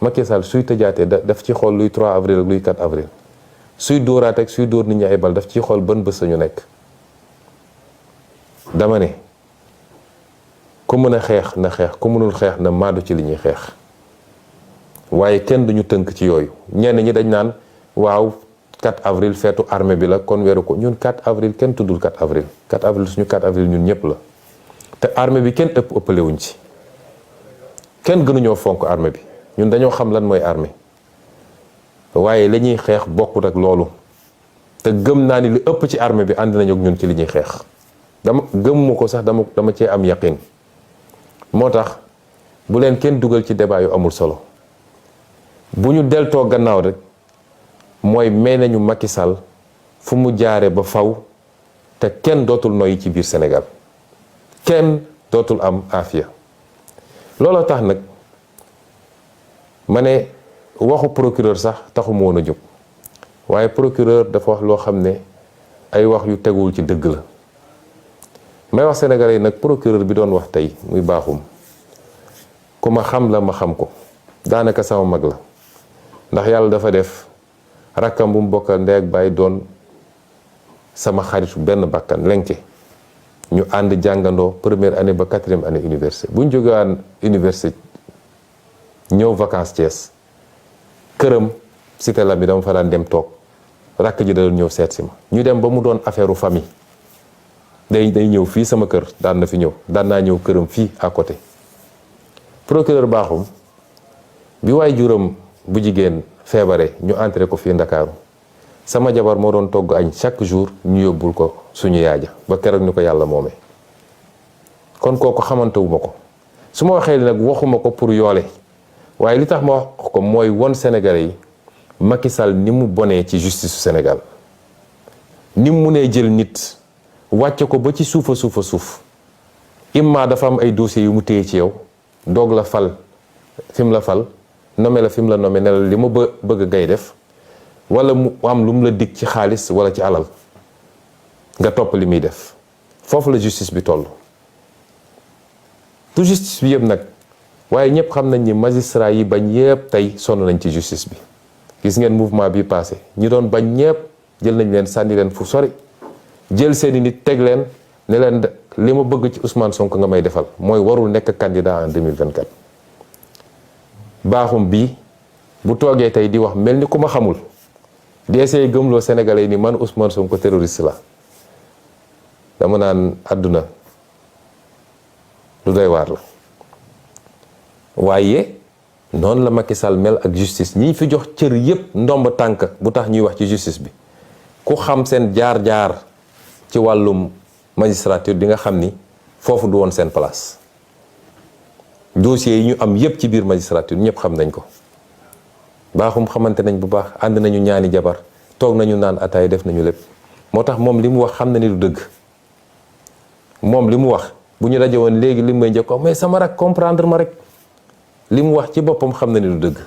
Macky Sall suy tëjaatee daf ci xool luy 3 avril ak luy 4 avril suy dóoraat ak suy dóor nit ñi ay bal daf ciy xool ban bés ñu nekk. dama ne ku mën a xeex na xeex ku mënul xeex na maadu ci li ñuy xeex waaye kenn duñu tënk ci yooyu. ñenn ñi dañ naan waaw 4 avril feetu armée bi la kon weeru ko ñun 4 avril kenn tuddul 4 avril 4 avril suñu 4 avril ñun ñëpp la te armée bi kenn ëppale wuñ ci kenn gënuñoo fonk armée bi ñun dañoo xam lan mooy armée waaye li ñuy xeex bokkut ak loolu te gëm naa ni li ëpp ci armée bi ànd nañu ak ñun ci li ñuy xeex dama gëmmu ko sax dama cee am yaqin. moo tax bu leen kenn dugal ci débat yu amul solo bu ñu deltoo gannaaw rek mooy may nañu Macky Sall fu mu jaare ba faw te kenn dootul noyyi ci biir Sénégal kenn dootul am aafiya. looloo tax nag ma ne waxu procureur sax taxu ma woon a jóg waaye procureur dafa wax loo xam ne ay wax yu teguwul ci dëgg la. may wax sénégalais yi nag procureur bi doon wax tey muy baaxum ku ma xam la ma xam ko daanaka sama mag la ndax yàlla dafa def rakkam bu mu bokkal ndey ak baay doon sama xaritu benn bakkan lenke ñu ànd jàngandoo première année ba 4e année université bu ñu jógewaan université ñëw vacances Thiès këram cité la bi dama fa daan dem toog rakk ji da doon ñëw seet si ma ñu dem ba mu doon affaire famille day ñëw fii sama kër daan na fi ñëw daan naa ñëw këram fii à côté. procureur baaxum bi waay juróom bu jigéen feebare ñu entré ko fii Ndakaaru sama jabar moo doon togg añ chaque jour ñu yóbbul ko suñu yaaja ba keroog ñu ko yàlla moomee kon kooku xamantewuma ko su ma waxee nag waxuma ko pour yoole waaye li tax ma wax ko mooy won Sénégalais yi Macky Sall ni mu bonee ci justice su Sénégal ni mu munee jël nit wàcce ko ba ci suuf imma dafa am ay dossiers yu mu téye ci yow doog la fal fi mu la fal nommé la fi mu la nommé ne la li ma bëgg ngay def wala mu am lu mu la dig ci xaalis wala ci alal nga topp li muy def foofu la justice bi toll. tout justice bi yëpp nag waaye ñëpp xam nañ ni magistrat yi bañ yëpp tey sonn nañ ci justice bi gis ngeen mouvement bi passé ñi doon bañ ñëpp jël nañ leen sànni leen fu sori jël seeni nit teg leen ne leen li ma bëgg ci Ousmane Sonko nga may defal mooy warul nekk candidat en 2024. baaxum bii bu toogee tey di wax mel ni ku ma xamul di essayer gëmloo Sénégalais yi ni man Ousmane Sonko terroriste la dama naan àdduna lu doy waar la waaye noonu la Macky Sall mel ak justice ñi fi jox cër yépp ndomb tànk bu tax ñuy wax ci justice bi ku xam seen jaar-jaar ci wàllum magistrature di nga xam ni foofu du woon seen place dossiers yi ñu am yépp ci biir magistrature ñëpp xam nañ ko baaxum xamante nañ bu baax ànd nañu ñaani jabar toog nañu naan ataay def nañu lépp moo tax moom li mu wax xam na ni du dëgg moom li mu wax bu ñu daje woon léegi li may njëkk mais sama rak comprendre ma rek li mu wax ci boppam xam na ni du dëgg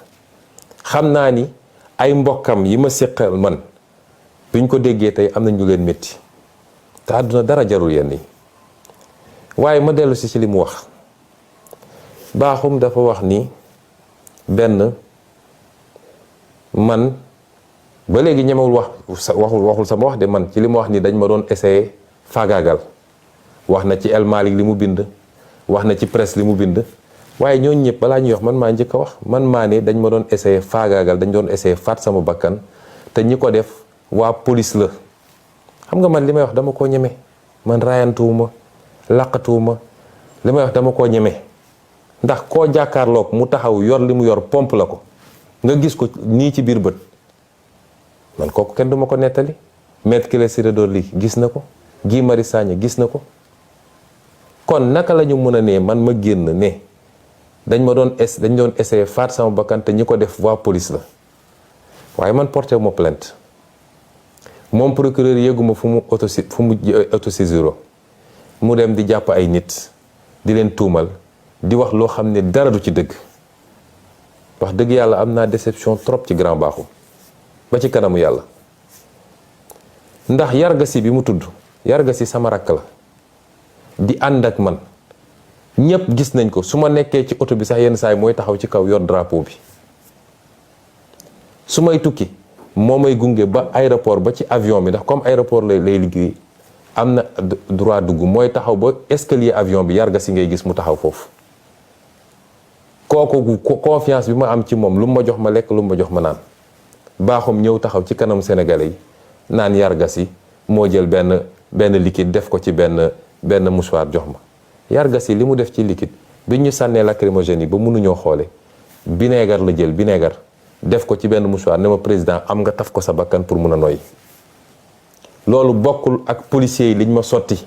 xam naa ni ay mbokkam yi ma séqal man buñ ko déggee tey am na ñu leen métti te àdduna dara jarul yenn yi waaye ma dellu si ci li mu wax baaxum dafa wax ni benn man ba léegi ñemewul waxul sama wax de man ci li ma wax ni dañ ma doon essayer faagaagal wax na ci El Malick li mu bind wax na ci presse li mu bind waaye ñooñu ñëpp balaa ñuy wax man maa njëkk a wax man maa ne dañ ma doon essayer faagaagal dañ doon essayer faat sama bakkan te ñi ko def waa police la xam nga man li may wax dama koo ñeme man raayantuwuma laqatuwuma li may wax dama koo ñeme ndax koo jàkkaarloog mu taxaw yor li mu yor pompe la ko nga gis ko nii ci biir bët man kooku kenn duma ko nettali Maître Ciré Clédor Ly gis na ko Guy Marius Sagna gis na ko kon naka la ñu mën a ne man ma génn ne dañ doon essayer faat sama bakkan te ñi ko def waa police la waaye man porté ma plainte moom procureur yéeguma fu mu autosaisiro mu dem di jàpp ay nit di leen tuumal di wax loo xam ne dara du ci dëgg wax dëgg yàlla am naa déception trop ci Grand Bakhoum ba ci kanamu yàlla ndax Yarga Sy bi mu tudd Yarga Sy sama rakk la di ànd ak man ñépp gis nañ ko su ma nekkee ci oto bi sax yenn saay mooy taxaw ci kaw yor drapeau bi su may tukki moo may gunge ba aéroport ba ci avion bi ndax comme aéroport lay liggéey am na droit dugg mooy taxaw ba escalier avion bi Yarga Sy ngay gis mu taxaw foofu kooku confiance bi ma am ci moom lu mu ma jox ma lekk lu mu ma jox ma naan Bakhoum ñëw taxaw ci kanam sénégalais yi naan Yarga Sy moo jël benn liquide def ko ci benn mouchoir jox ma Yarga Sy li mu def ci liquide bi ñu sànnee lacrymogène yi ba mënuñoo xoole vinaigre la jël vinaigre def ko ci benn mouchoir ne ma président am nga taf ko sa bakkan pour mun a noyyi loolu bokkul ak policiers yi liñ ma sotti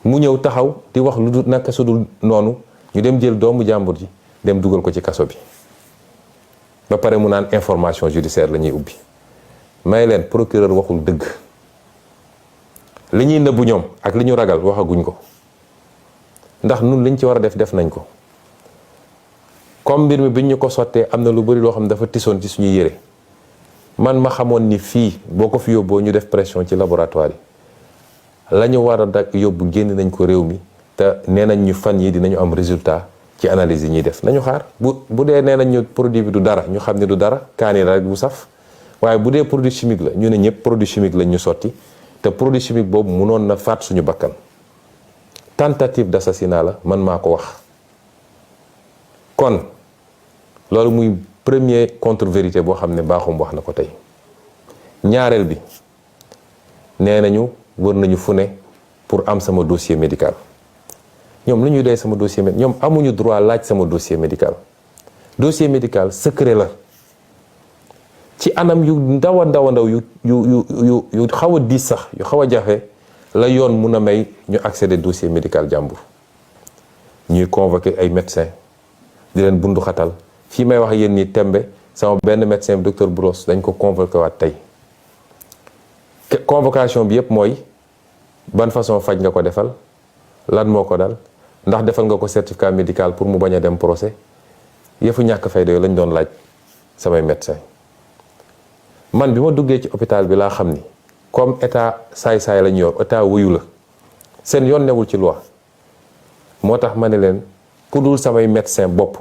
mu ñëw taxaw di wax lu dul naka su dul noonu ñu dem jël doomu jàmbur ji dem dugal ko ci kaso bi ba pare mu naan information judiciaire la ñuy ubbi may leen procureur waxul dëgg li ñuy nëbbu ñoom ak li ñu ragal waxaguñ ko ndax nun liñ ci war a def nañ ko comme mbir mi biñ ñu ko sottee am na lu bari loo xam ne dafa tisoon ci suñu yére man ma xamoon ni fii boo ko fi yóbboo ñu def pression ci laboratoire yi la ñu war a dak yóbbu génn nañ ko réew mi te nee nañ ñu fan yi dinañu am résultat ci analyse yi ñuy def nañu xaar bu dee nee nañ ñu produit bi du dara ñu xam ne du dara kaani la rek bu saf waaye bu dee produit chimique la ñu ne ñëpp produit chimique lañ ñu sotti te produit chimique boobu mënoon na faat suñu bakkan tentative d'assassinat la man maa ko wax kon loolu muy premier contre-vérité boo xam ne Bakhoum wax na ko tey ñaareel bi nee nañu wër nañu fu ne pour am sama dossier médical ñoom lu ñuy doy sama dossier médical ñoom amuñu droit laaj sama dossier médical secret la ci anam yu ndaw a ndaw yu xaw a diis sax yu xaw a jafe la yoon mun a may ñu accéder dossier médical jàmbur ñuy convoquer ay médecins di leen bundu xatal fii may wax yéen ni tembe sama benn médecin docteur Bros dañ ko convoqué waat tey convocation bi yépp mooy ban façon faj nga ko defal lan moo ko dal ndax defal nga ko certificat médical pour mu bañ a dem procès yëfu ñàkk fayda yooyu lañ doon laaj samay médecin man bi ma duggee ci hôpital bi laa xam ni comme état saay-saay lañ yor état wuyu la seen yoon newul ci loi moo tax ma ne leen ku dul samay médecin bopp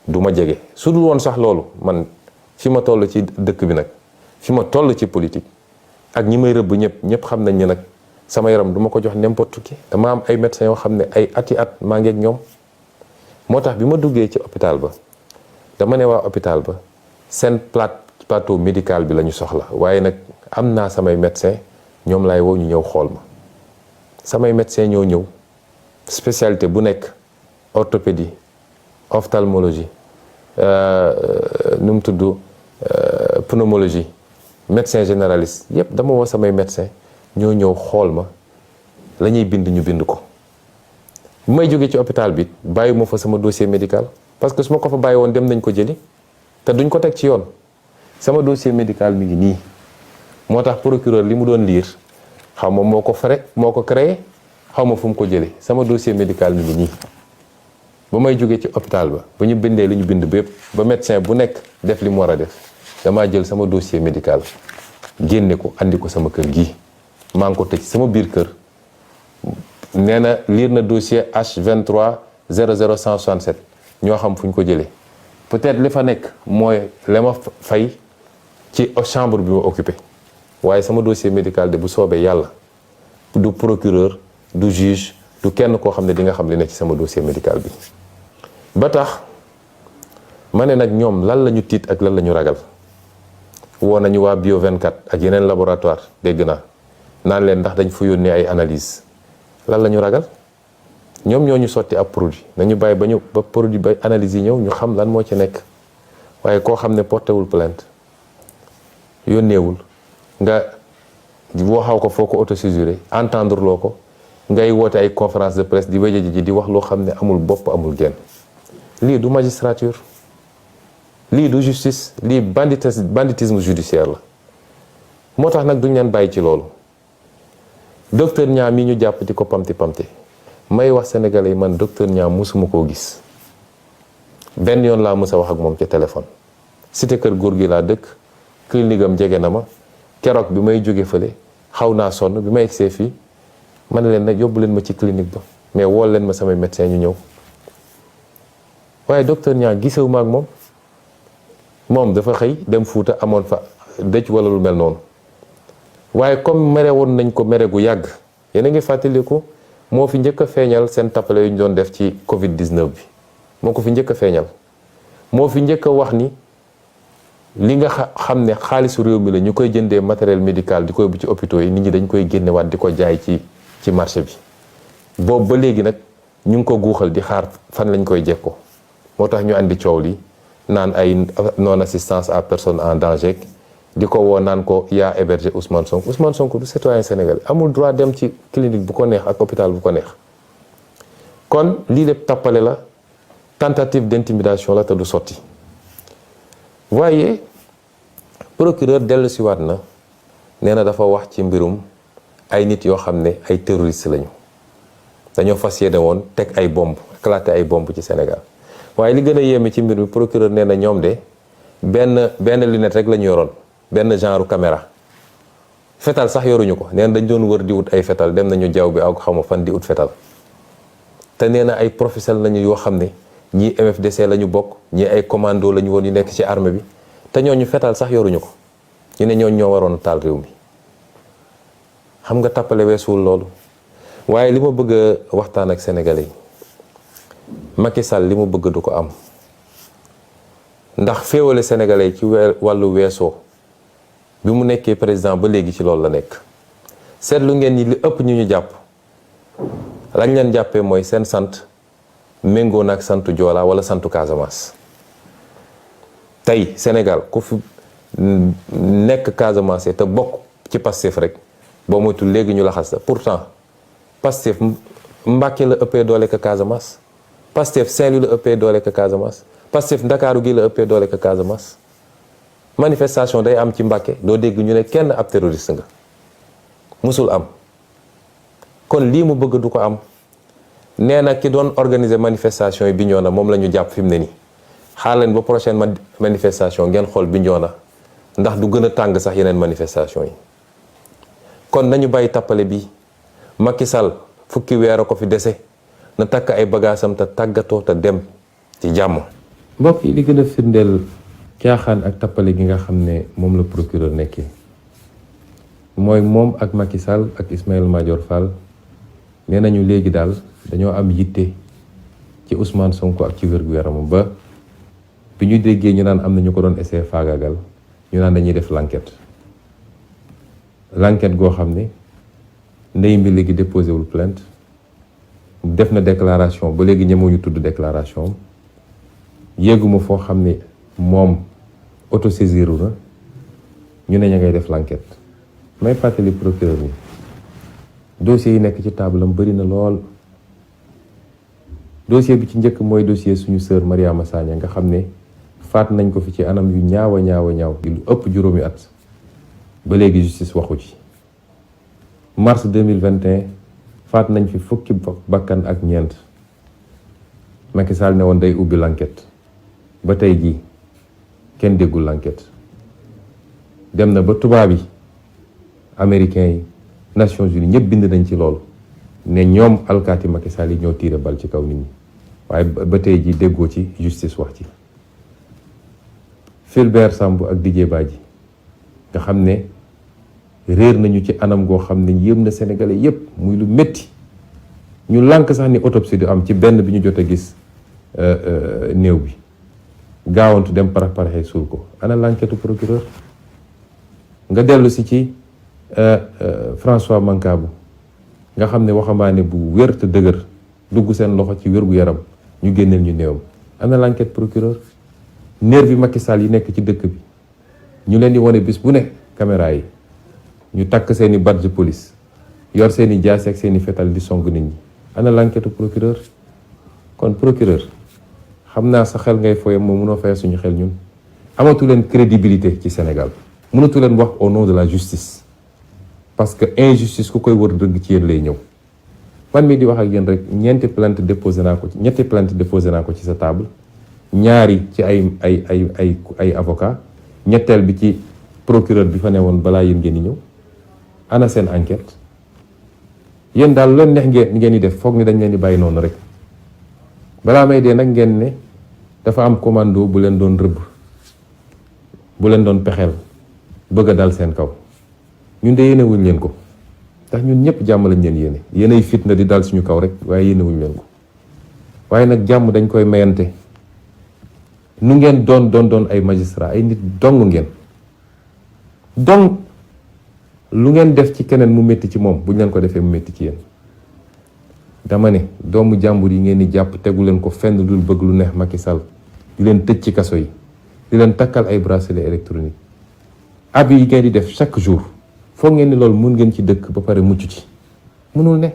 du ma jege su dul woon sax loolu man fi ma toll ci dëkk bi nag fi ma toll ci politique ak ñi may rëbb ñëpp xam nañ ne nag sama yaram du ma ko jox n'importe qui dama am ay médecins yoo xam ne ay ati at maa ngi ak ñoom moo tax bi ma duggee ci hôpital ba dama ne waa hôpital ba seen plateau médical bi la ñu soxla waaye nag am naa samay médecins ñoom laay woo ñu ñëw xool ma samay médecins ñoo ñëw spécialité bu nekk orthopédie ophtalmologie nu mu tudd pneumologie médecin généraliste yépp dama woo samay médecin ñoo ñëw xool ma la ñuy bind ñu bind ko. bu may jógee ci hôpital bi bàyyi ma fa sama dossier médical parce que su ma ko fa bàyyi woon dem nañ ko jëli te duñ ko teg ci yoon sama dossier médical mi ngi nii. moo tax procureur li mu doon lire xaw ma moo ko créé xaw ma fu mu ko jëlee sama dossier médical mi ngi nii. ba may jógee ci hôpital ba ñu bindee li ñu bind ba yëpp ba médecin bu nekk def li mu war a def damaa jël sama dossier médical génne ko andi ko sama kër gii maa ngi ko tëj sama biir kër. nee na lire na dossier H23 00167 ñoo xam fu ñu ko jëlee peut-être li fa nekk mooy la ma fay ci chambre bi ma occupé waaye sama dossier médical de bu soobee yàlla du procureur du juge du kenn koo xam ne di nga xam li nekk ci sama dossier médical bi. ba tax ma ne nag ñoom lan la ñu tiit ak lan la ñu ragal woo nañu waa Bio 24 ak yeneen laboratoire dégg naa naan leen ndax dañ fa yónnee ay analyse lan la ñu ragal ñoom ñoo ñu sotti ab produit nañu bàyyi ba produit ba analyse yi ñëw ñu xam lan moo ci nekk waaye koo xam ne portéwul plainte yónneewul nga waxaw ko foo ko autosusuré entendre loo ko ngay woote ay conférence de presse di wéje ji di wax loo xam ne amul bopp amul genn lii du magistrature lii du justice lii banditisme judiciaire la moo tax nag duñ leen bàyyi ci loolu. docteur Niang mi ñu jàpp di ko pamti may wax sénégalais yi man docteur Niang musuma koo gis benn yoon laa mës a wax ak moom ci téléphone cité kër góor gi laa dëkk clinique am jege na ma keroog bi may jóge fële xaw naa sonn bi may egsee fii ma ne leen nag yóbbu leen ma ci clinique ba mais wool leen ma samay médecin ñu ñëw waaye docteur Niang gisewu ma ak moom dafa xëy dem Fuuta amoon fa dëj wala lu mel noonu waaye comme mere woon nañ ko mere gu yàgg yéen a ngi fàttaliku moo fi njëkk a feeñal seen tappale yu ñu doon def ci Covid 19 bi moo ko fi njëkk a feeñal moo fi njëkk a wax ni li nga xam ne xaalisu réew mi la ñu koy jëndee matériel médical di ko yóbbu ci hôpitaux yi nit ñi dañ koy génnewaat di ko jaay ci marché bi boobu ba léegi nag ñu ngi ko guuxal di xaar fan lañ koy jekkoo moo tax ñu andi coow li naan ay non assistance à personne en danger di ko woo naan ko yaa hébergé Ousmane Sonko du citoyen sénégalais amul droit dem ci clinique bu ko neex ak hôpital bu ko neex kon lii lépp tappale la tentative d'intimidation la te du sotti waaye procureur dellu si waat na nee na dafa wax ci mbirum ay nit yoo xam ne ay terroriste lañu dañoo fas yéene woon teg ay bomb éclaté ay bomb ci Sénégal waaye li gën a yéeme ci mbir mi procureur nee na ñoom de benn lunette rek la ñu yoroon benn genre caméra fetal sax yoruñu ko nee na dañ doon wër di wut ay fetal dem nañu jaww bi ak xaw ma fan di wut fetal te nee na ay professionnels lañu yoo xam ne ñii MFDC la ñu bokk ñii ay commando la ñu woon yu nekk ci armée bi te ñooñu fetal sax yoruñu ko ñu ne ñooñu ñoo waroon taal réew mi xam nga tappale weesuwul loolu waaye li ma bëgg a waxtaan ak sénégalais yi Macky Sall li mu bëgg du ko am ndax féewale sénégalais yi ci wàllu weesoo bi mu nekkee président ba léegi ci loolu la nekk seetlu ngeen ni li ëpp ñu jàpp lañ leen jàppee mooy seen sant méngoo na ak santu Joola wala santu Casamance tey Sénégal ku fi nekk Casamance te bokk ci Pastef rek boo moytu léegi ñu laxas la pourtant Pastef Mbàkke la ëppee doole ka Casamance Pastef Saint-Louis la ëppee doole ka Casamance Pastef Ndakaaru gi la ëppee doole ka Casamance manifestation day am ci Mbàkke doo dégg ñu ne kenn ab terroriste nga musul am kon lii mu bëgg du ko am nee na ki doon organiser manifestation yi Bignona moom la ñu jàpp fi mu ne nii xaar leen ba prochaine manifestation ngeen xool Bignona ndax du gën a tàng sax yeneen manifestation yi kon nañu bàyyi tappale bi Macky Sall fukki weer a ko fi dese na takk ay bagaasam te tàggatoo te dem ci jàmm. mbokk yi li gën a firndeel caaxaan ak tappale gi nga xam ne moom la procureur nekkee mooy moom ak Macky Sall ak Ismaïla Madior Fall nee nañu léegi daal dañoo am yitte ci Ousmane Sonko ak ci wér-gu-yaramam ba bi ñu déggee ñu naan am na ñu ko doon essayer faagagal ñu naan dañuy def l'enquête goo xam ne ndey mbi léegi déposé wul plainte def na déclaration ba léegi ñemewuñu tudd déclaration yéeguma foo xam ne moom autosaisiru na ñu ne ña ngay def l'enquête. may fàttali procureur ni dossier yi nekk ci table am bëri na lool. dossier bi ci njëkk mooy dossier suñu sœur Mariama Sagna nga xam ne faat nañ ko fi ci anam yu ñaaw lu ëpp juróomi at ba léegi justice waxu ci. mars 2021 faat nañ fi fukki bakkan ak ñeent Macky Sall ne woon day ubbi l'enquête ba tey jii kenn déggul l'enquête. dem na ba tubaab yi américains yi Nations Unies ñëpp bind nañ ci loolu ne ñoom alkaati Macky Sall yi ñoo tiire bal ci kaw nit ñi waaye ba tey jii déggoo ci justice wax ci. Fulbert Sambou ak Didier Badji nga xam ne réer nañu ci anam goo xam ne yëm na Sénégalais yépp muy lu métti ñu lànk sax ni autopsie du am ci benn bi ñu jot a gis néew bi gaawantu dem paraxee suul ko ana l'enquête procureur. nga dellu si ci François Mancabou nga xam ne waxambaane bu wér te dëgër dugg seen loxo ci wér gu yaram ñu génneel ñu néewam ana l'enquête procureur. nervi Macky Sall yi nekk ci dëkk bi ñu leen di wane bis bu ne caméra yi ñu takk seeni badge police yor seeni jaasi ak seeni fetal di song nit ñi ana l'enquête procureur. kon procureur xam naa sa xel ngay foye moom mënoo fay suñu xel ñun amatu leen crédibilité ci Sénégal mënatu leen wax au nom de la justice parce que injustice ku koy wër dëgg ci yéen lay ñëw. man mii di wax ak yéen rek ñetti plainte déposé naa ko ci sa table. ñaari ci ay avocat ñetteel bi ci procureur bi fa ne woon balaa yéen ngeen di ñëw ana seen enquête. yéen daal loolu neex ngeen di def foog ni dañ leen di bàyyi noonu rek balaa may dee nag ngeen ne dafa am commando bu leen doon rëbb bu leen doon pexeel bëgg a dal seen kaw ñun de yéene wuñ leen ko ndax ñun ñëpp jàmm lañ leen yéene yéenay fitna di dal suñu kaw rek waaye yéene wuñ leen ko waaye nag jàmm dañ koy mayante. nu ngeen doon ay magistrat ay nit dong ngeen donc lu ngeen def ci keneen mu métti ci moom bu ñu leen ko defee mu métti ci yéen. dama ne doomu jàmbur yi ngeen di jàpp tegu leen ko fenn dul bëgg lu neex Macky Sall di leen tëj ci kaso yi di leen takkal ay bracelet électronique ab yi ngeen di def chaque jour foog ngeen ni loolu mun ngeen ci dëkk ba pare mucc ci mënul ne.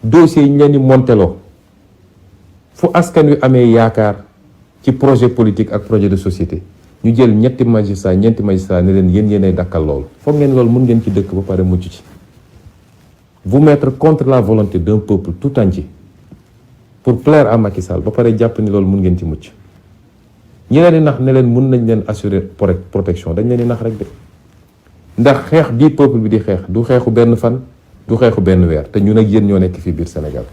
dossiers yi ñu leen di monteloo fu askan wi amee yaakaar ci projet politique ak projet de société ñu jël ñeenti magistrat ne leen yéenay dakkal loolu foog ngeen loolu mun ngeen ci dëkk ba pare mucc ci. vous mettre contre la volonté d'un peuple tout entier pour plaire à Macky Sall ba pare jàpp ni loolu mun ngeen ci mucc. ñi leen di nax ne leen mun nañ leen assurer protection dañ leen di nax rek de ndax xeex bii peuple bi di xeex du xeexu benn fan du xeexu benn weer te ñun ak yéen ñoo nekk fii biir Sénégal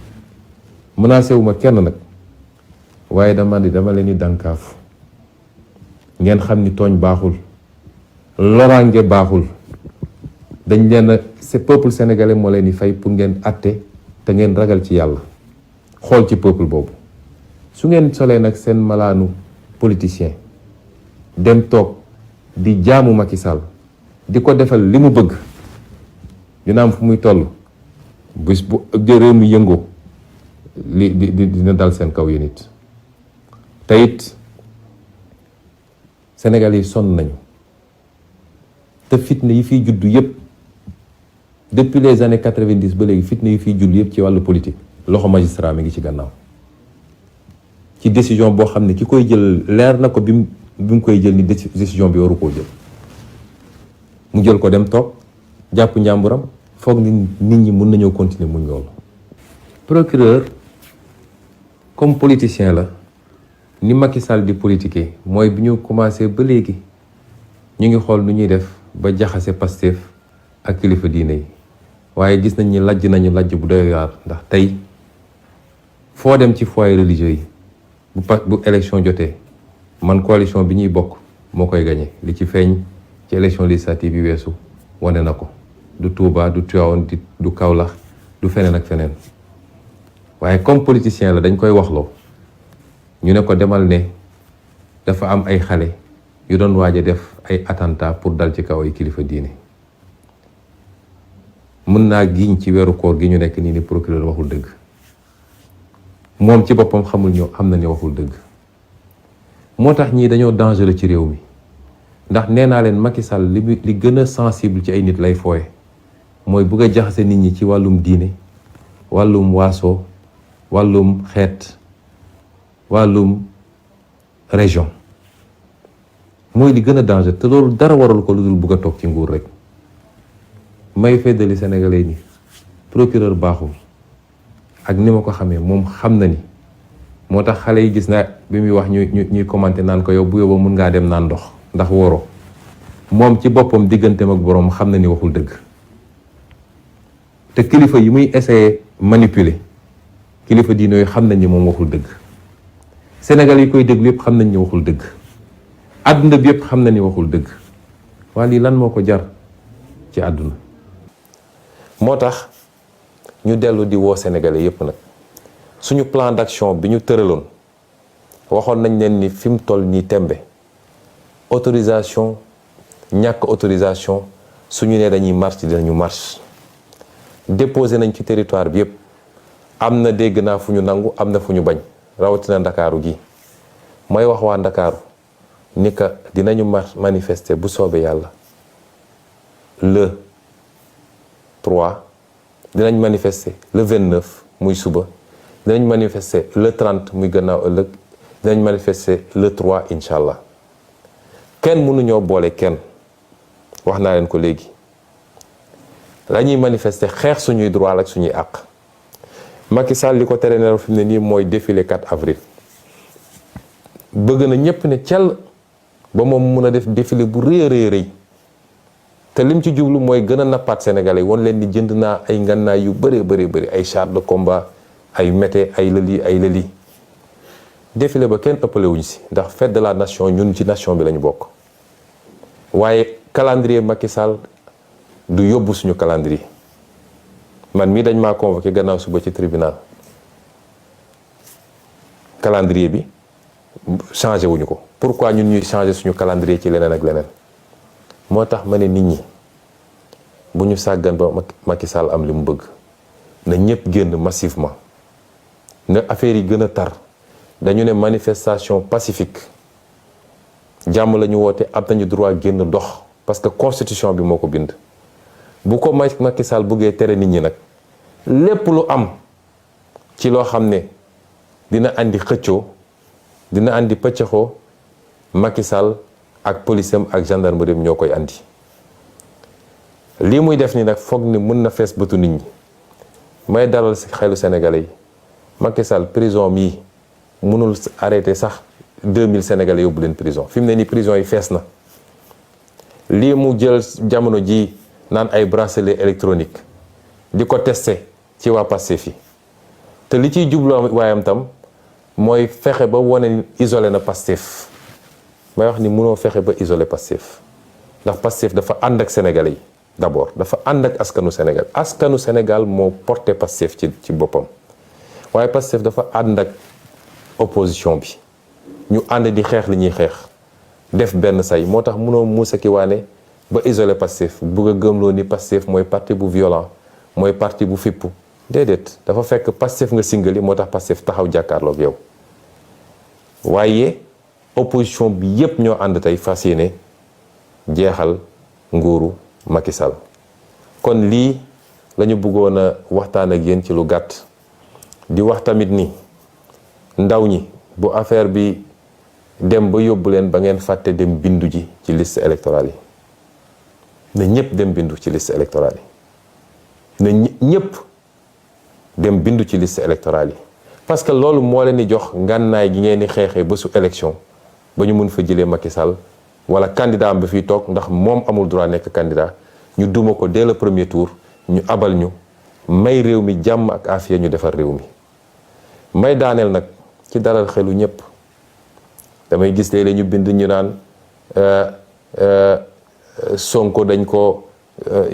menacé wu ma kenn nag. waaye dama leen di dànkaafu ngeen xam ni tooñ baaxul loraange baaxul dañ leen ce peuple sénégalais moo leen di fay pour ngeen àtte te ngeen ragal ci yàlla xool ci peuple boobu su ngeen solee nag seen malaanu politicien dem toog di jaamu Macky Sall di ko defal li mu bëgg dina am fu muy toll bis bu réew mi yëngoo dina dal seen kaw yéen it. te it Sénégal yi sonn nañu te fitna yi fiy juddu yépp depuis les années 90 ba léegi fitna yi fiy juddu yépp ci wàllu politique loxo magistrat mi ngi ci gannaaw ci décision boo xam ne ki koy jël leer na ko bi mu koy jël ni décision bi waru koo jël mu jël ko dem toog jàpp njàmburam foog ni nit ñi mun nañoo continuer muñ loolu. procureur comme politicien la. ni Macky Sall di politiquer mooy bi ñu commencé ba léegi ñu ngi xool nu ñuy def ba jaxase Pastef ak kilifa diine yi waaye gis nañ ni lajj bu doy waar ndax tey foo dem ci foyer religieux yi bu élection jotee man coalition bi ñuy bokk moo koy gagné li ci feeñ ci élection législative yi weesu wane na ko du Touba du Tivaouane du Kaolack du feneen ak feneen waaye comme politicien la dañ koy waxloo ñu ne ko demal ne dafa am ay xale yu doon waaj a def ay attentat pour dal ci kaw ay kilifa diine mën naa giñ ci weeru koor gi ñu nekk nii ni procureur waxul dëgg moom ci boppam xamul ñoo xam na ne waxul dëgg moo tax ñii dañoo dangereux ci réew mi ndax nee naa leen Macky Sall li gën a sensible ci ay nit lay fooye mooy bëgg a jaxase nit ñi ci wàllum diine, wàllum waaso, wàllum xeet, wàllum région. mooy li gën a danger te loolu dara waral ko lu dul bëgg a toog ci nguur rek. may feddali sénégalais ni procureur baaxul ak ni ma ko xamee moom xam na ni moo tax xale yi gis naa bi muy wax ñuy commenté naan ko yow bu yóbboo mun ngaa dem naan ndox ndax woro moom ci boppam digganteem ak boroom xam na ni waxul dëgg. te kilifa yi muy essayer manipuler kilifa diine yooyu xam nañ ni moom waxul dëgg. Sénégal yi koy déglu yëpp xam nañ ni waxul dëgg. àdduna bi yëpp xam na ni waxul dëgg. waa lii lan moo ko jar ci àdduna. moo tax ñu dellu di woo sénégalais yëpp nag suñu plan d'action bi ñu tëraloon waxoon nañ leen ni fi mu toll nii tembe autorisation ñàkk autorisation suñu nee dañuy marche dinañu marche. déposé nañ ci territoire bi yëpp am na dégg naa fu ñu nangu am na fu ñu bañ rawatina ndakaaru gi may wax waa ndakaaru ni ka dinañu manifester bu soobee yàlla le 3 dinañ manifester le 29 muy suba dinañ manifester le 30 muy gannaaw ëllëg dinañ manifester le 3 incha allah kenn mënuñoo boole kenn wax naa leen ko léegi. la ñuy manifester xeex suñuy droit ak suñuy àq Macky Sall li ko tere nelaw fi mu ne nii mooy défilé 4 avril bëgg na ñëpp ne cell ba moom mun a def défilé bu rëy a rëy te lim ci jublu mooy gën a nappaat sénégalais yi won leen ni jënd naa ay ngannaay yu bëri ay chars de combat ay mété ay lëli défilé ba kenn ëppale wuñ si ndax fête de la nation ñun ci nation bi lañu bokk waaye calendrier Macky Sall du yóbbu suñu calendrier man mii dañ maa convoqué gannaaw suba ci tribunal calendrier bi changé wuñu ko pourquoi ñun ñuy changé suñu calendrier ci leneen ak leneen moo tax ma ne nit ñi bu ñu sàggan ba Macky Sall am li mu bëgg na ñëpp génn massivement na affaire yi gën a tar dañu ne manifestation pacifique jàmm la ñu woote am nañu droit génn dox parce que constitution bi moo ko bind bu ko Macky Sall buggee tere nit ñi nag lépp lu am ci loo xam ne dina andi xëccoo dina andi pëccëxoo Macky Sall ak policeam ak gendarmerie ñoo koy andi lii muy def ni nag foog ni mën na fees bëtu nit ñi may dalal si xelu sénégalais yi Macky Sall prison mii mënul arrêté sax 2000 sénégalais yóbbu leen prison fi mu ne nii prison yi fees na lii mu jël jamono ji naan ay bracelet électronique di ko testé ci waa Pastef yi te li ciy jublu waayam tam mooy fexe ba wane isolé na Pastef may wax ni mënoo fexe ba isolé Pastef ndax Pastef dafa ànd ak sénégalais yi d'abord dafa ànd ak askanu Sénégal moo porté Pastef ci boppam waaye Pastef dafa ànd ak opposition bi ñu ànd di xeex li ñuy xeex def benn say moo tax mënoo muusa ki waane ba isolé Pastef bugg a gëmloo ni Pastef mooy parti bu violent mooy parti bu fippu déedéet dafa fekk Pastef nga singali moo tax Pastef taxaw jàkkaarloog yow waaye opposition bi yépp ñoo ànd tey fas yéene jeexal nguuru Macky Sall kon lii lañu bëggoon a waxtaan ak yéen ci lu gàtt di wax tamit ni ndaw ñi bu affaire bi dem ba yóbbu leen ba ngeen fàtte dem bindu ji ci liste électorale yi na ñëpp dem bindu ci liste électorale yi na ñëpp dem bindu ci liste électorale yi parce que loolu moo leen di jox ngànnaay gi ngeen di xeexee bésu élection ba ñu mun fa jëlee Macky Sall wala candidat am ba fiy toog ndax moom amul droit nekk candidat ñu duma ko dès le premier tour ñu abal ñu may réew mi jàmm ak afiya ñu defar réew mi may daaneel nag ci dalal xelu ñëpp damay gis léeg-léeg ñu bind ñu naan Sonko dañ ko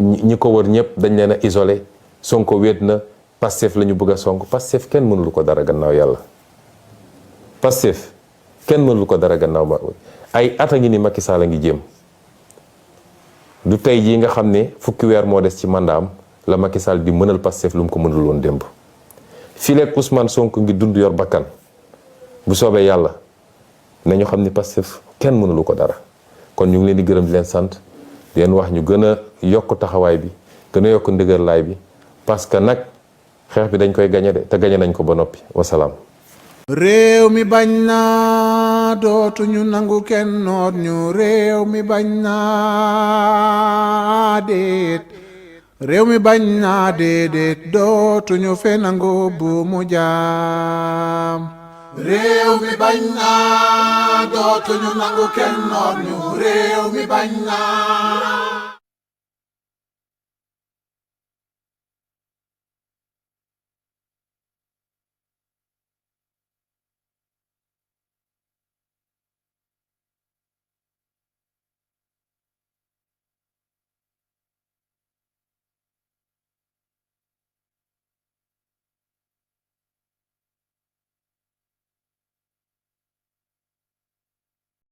ñi ko wër ñëpp dañ leen a isolé Sonko wéet na Pastef la ñu bëgg a sonk Pastef kenn mënulu ko dara gannaaw yàlla Pastef kenn mënulu ko dara gannaaw ma ay at a ngi ni Macky Sall a ngi jéem du tey jii nga xam ne fukki weer moo des ci mandaam la Macky Sall di mënal Pastef lu mu ko mënul woon démb fii leeg Ousmane Sonko ngi dund yor bakkan bu soobee yàlla nañu xam ni Pastef kenn mënulu ko dara kon ñu ngi leen di gërëm di leen sant di leen wax ñu gën a yokk taxawaay bi gën a yokk ndëgërlaay bi parce que nag xeex bi dañ koy gañe de te gañe nañ ko ba noppi wasalaam. réew mi bañ na dootuñu nangu kenn noot ñu réew mi bañ na déet réew mi bañ na déedéet dootuñu fe nangu bu mu jaam réew mi bañ na dootuñu nangu kenn noot ñu réew mi bañ na